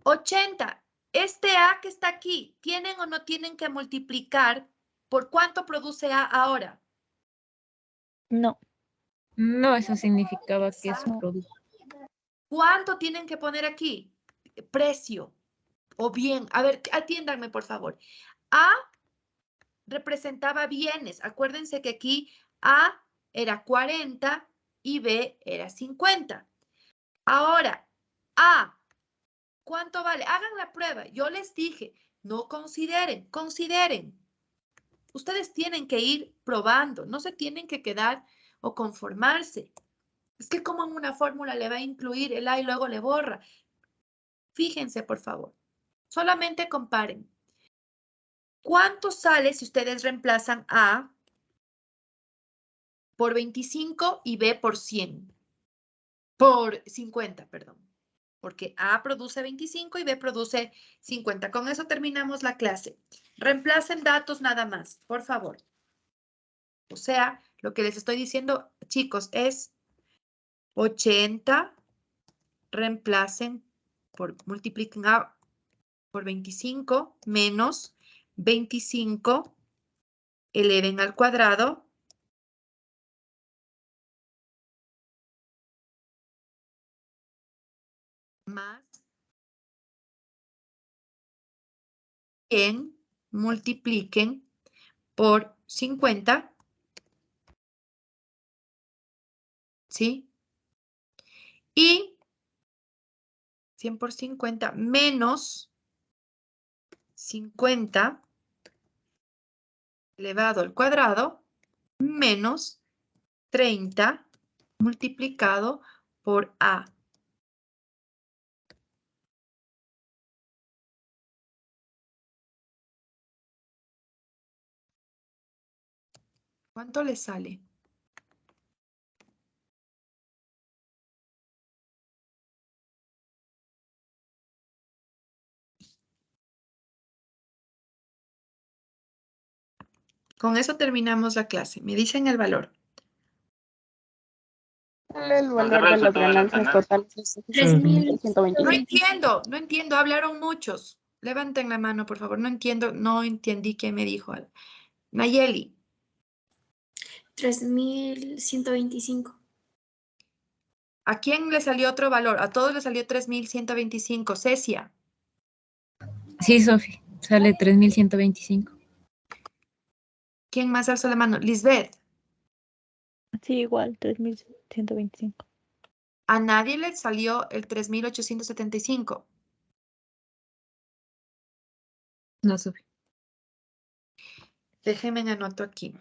80. Este A que está aquí, ¿tienen o no tienen que multiplicar por cuánto produce A ahora? No. No, eso significaba que es No. producto. ¿Cuánto tienen que poner aquí? Precio. O bien, a ver, atiéndanme, por favor. A representaba bienes. Acuérdense que aquí A era 40 y B era 50. Ahora, A, ¿cuánto vale? Hagan la prueba. Yo les dije, no consideren, consideren. Ustedes tienen que ir probando, no se tienen que quedar o conformarse. Es que como en una fórmula le va a incluir el A y luego le borra. Fíjense, por favor. Solamente comparen. ¿Cuánto sale si ustedes reemplazan A por 25 y B por 100? Por 50, perdón. Porque A produce 25 y B produce 50. Con eso terminamos la clase. Reemplacen datos nada más, por favor. O sea, lo que les estoy diciendo, chicos, es 80, reemplacen multipliquen A por 25, menos 25, eleven al cuadrado, más también multipliquen por 50, ¿sí? Y 100 por 50 menos 50 elevado al cuadrado menos 30 multiplicado por A. ¿Cuánto le sale? Con eso terminamos la clase. Me dicen el valor. El valor de las ganancias totales es 3.125. No entiendo, hablaron muchos. Levanten la mano, por favor. No entiendo, no entendí qué me dijo. Nayeli, 3.125. ¿a quién le salió otro valor? A todos les salió 3.125. Cecia, Sí, Sofi, sale 3.125. ¿quién más alzó la mano? Lisbeth, Sí, igual, 3.125. a nadie le salió el 3.875. No, Sofi. Déjenme anoto aquí.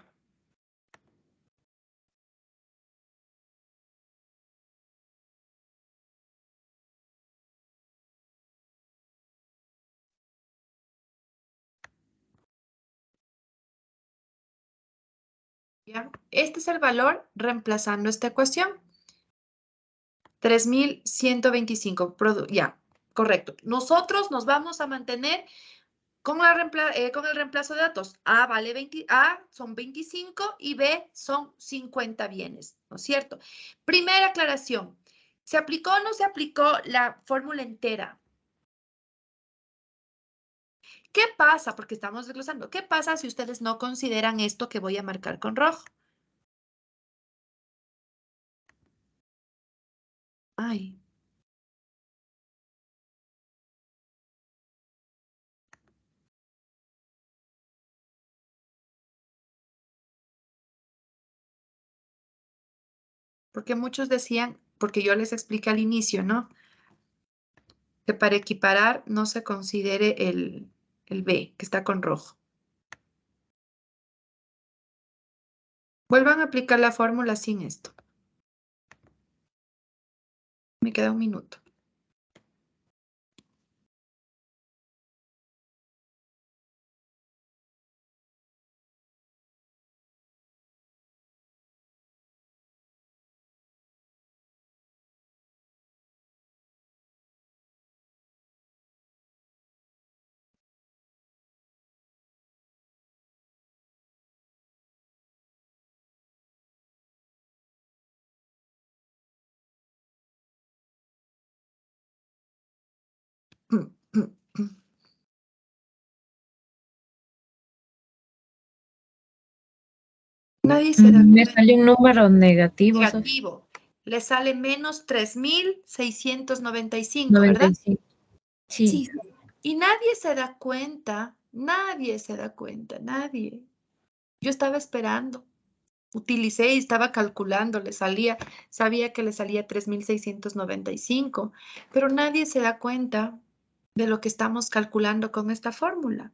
¿Ya? Este es el valor reemplazando esta ecuación. 3.125. Ya, correcto. Nosotros nos vamos a mantener con el reemplazo de datos. A vale 20, A son 25 y B son 50 bienes, ¿no es cierto? Primera aclaración. ¿Se aplicó o no se aplicó la fórmula entera? ¿Qué pasa? Porque estamos desglosando. ¿Qué pasa si ustedes no consideran esto que voy a marcar con rojo? Ay. Porque muchos decían, porque yo les expliqué al inicio, ¿no? Que para equiparar no se considere el B, que está con rojo. Vuelvan a aplicar la fórmula sin esto. Me queda un minuto. Nadie se da Me cuenta. salió un número negativo, Sofi. Negativo. Le sale menos 3.695, ¿verdad? 95. Sí. Y nadie se da cuenta, nadie. Yo estaba esperando. Utilicé y estaba calculando, sabía que le salía 3.695, pero nadie se da cuenta de lo que estamos calculando con esta fórmula.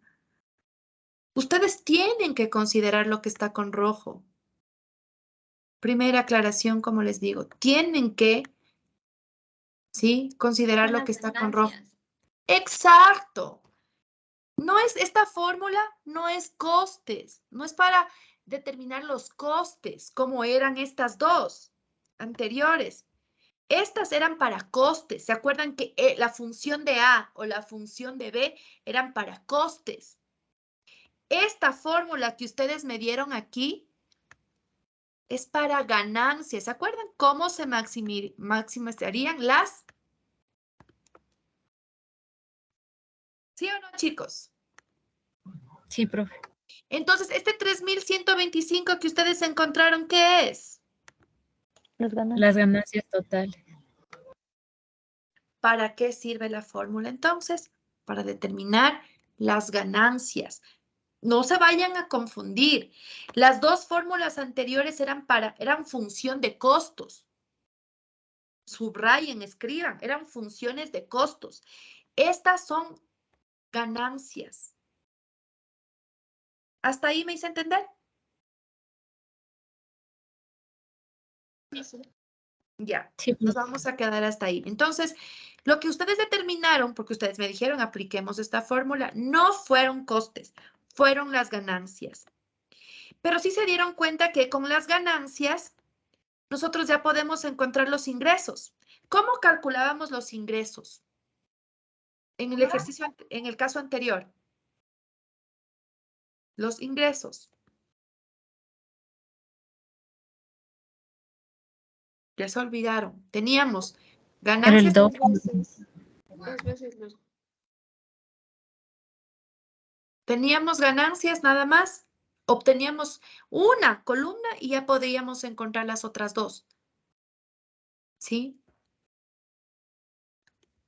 Ustedes tienen que considerar lo que está con rojo. Primera aclaración, como les digo, tienen que, ¿sí? Considerar Son lo las que está con rojo. ganancias. Exacto. Esta fórmula no es costes, no es para determinar los costes como eran estas dos anteriores. Estas eran para costes. ¿Se acuerdan que la función de A o la función de B eran para costes? Esta fórmula que ustedes me dieron aquí es para ganancias. ¿Se acuerdan cómo se maximizarían las? ¿Sí o no, chicos? Sí, profe. Entonces, este 3.125 que ustedes encontraron, ¿qué es? Las ganancias. Las ganancias totales. ¿Para qué sirve la fórmula entonces? Para determinar las ganancias. No se vayan a confundir. Las dos fórmulas anteriores eran función de costos. Subrayen, escriban, eran funciones de costos. Estas son ganancias. ¿Hasta ahí me hice entender? Ya, Sí, nos vamos a quedar hasta ahí. Entonces, lo que ustedes determinaron, porque ustedes me dijeron, apliquemos esta fórmula, no fueron costes, fueron las ganancias. Pero sí se dieron cuenta que con las ganancias, nosotros ya podemos encontrar los ingresos. ¿Cómo calculábamos los ingresos? En el ejercicio, en el caso anterior. Los ingresos. Ya se olvidaron. Teníamos era el ganancias. doble. Dos veces los. Teníamos ganancias nada más. Obteníamos una columna y ya podíamos encontrar las otras dos. ¿Sí?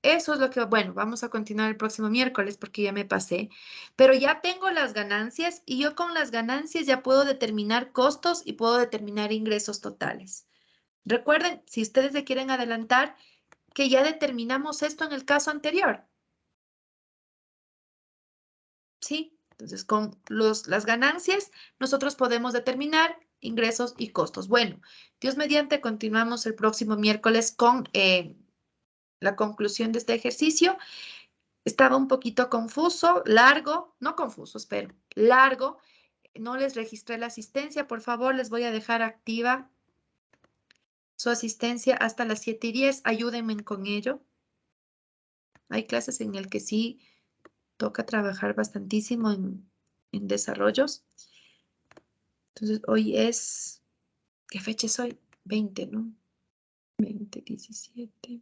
Eso es lo que, bueno, vamos a continuar el próximo miércoles porque ya me pasé. Pero ya tengo las ganancias y yo con las ganancias ya puedo determinar costos y puedo determinar ingresos totales. Recuerden, si ustedes se quieren adelantar, que ya determinamos esto en el caso anterior. ¿Sí? Entonces, con las ganancias, nosotros podemos determinar ingresos y costos. Bueno, Dios mediante, continuamos el próximo miércoles con la conclusión de este ejercicio. Estaba un poquito confuso, largo, no confuso, espero, largo. No les registré la asistencia, por favor, les voy a dejar activa su asistencia hasta las 7:10. Ayúdenme con ello. Hay clases en el que sí toca trabajar bastantísimo en desarrollos. Entonces, hoy es, ¿qué fecha es hoy? 20, ¿no? 20, 17,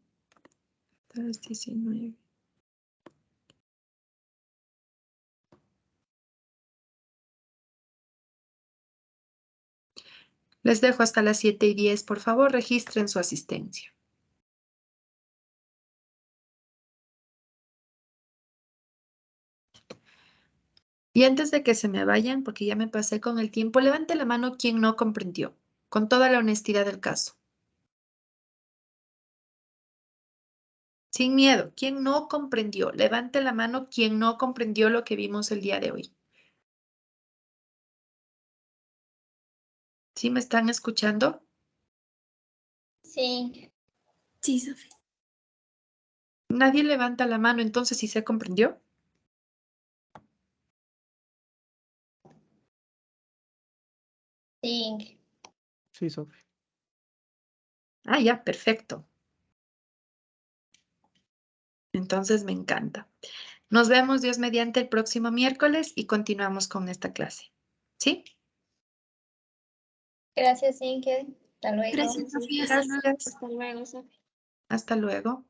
hasta las 19. Les dejo hasta las 7:10. Por favor, registren su asistencia. Y antes de que se me vayan, porque ya me pasé con el tiempo, levante la mano quien no comprendió, con toda la honestidad del caso. Sin miedo, ¿quién no comprendió? Levante la mano quien no comprendió lo que vimos el día de hoy. ¿Sí me están escuchando? Sí. Sí, Sofía. Nadie levanta la mano, entonces ¿sí se comprendió? Sí. Sí, Sofi. Ah, ya, perfecto. Entonces me encanta. Nos vemos, Dios mediante, el próximo miércoles y continuamos con esta clase. ¿Sí? Gracias, Ingrid. Hasta luego. Gracias, Sofía. Hasta luego. Gracias. Hasta luego, Sofía. Hasta luego.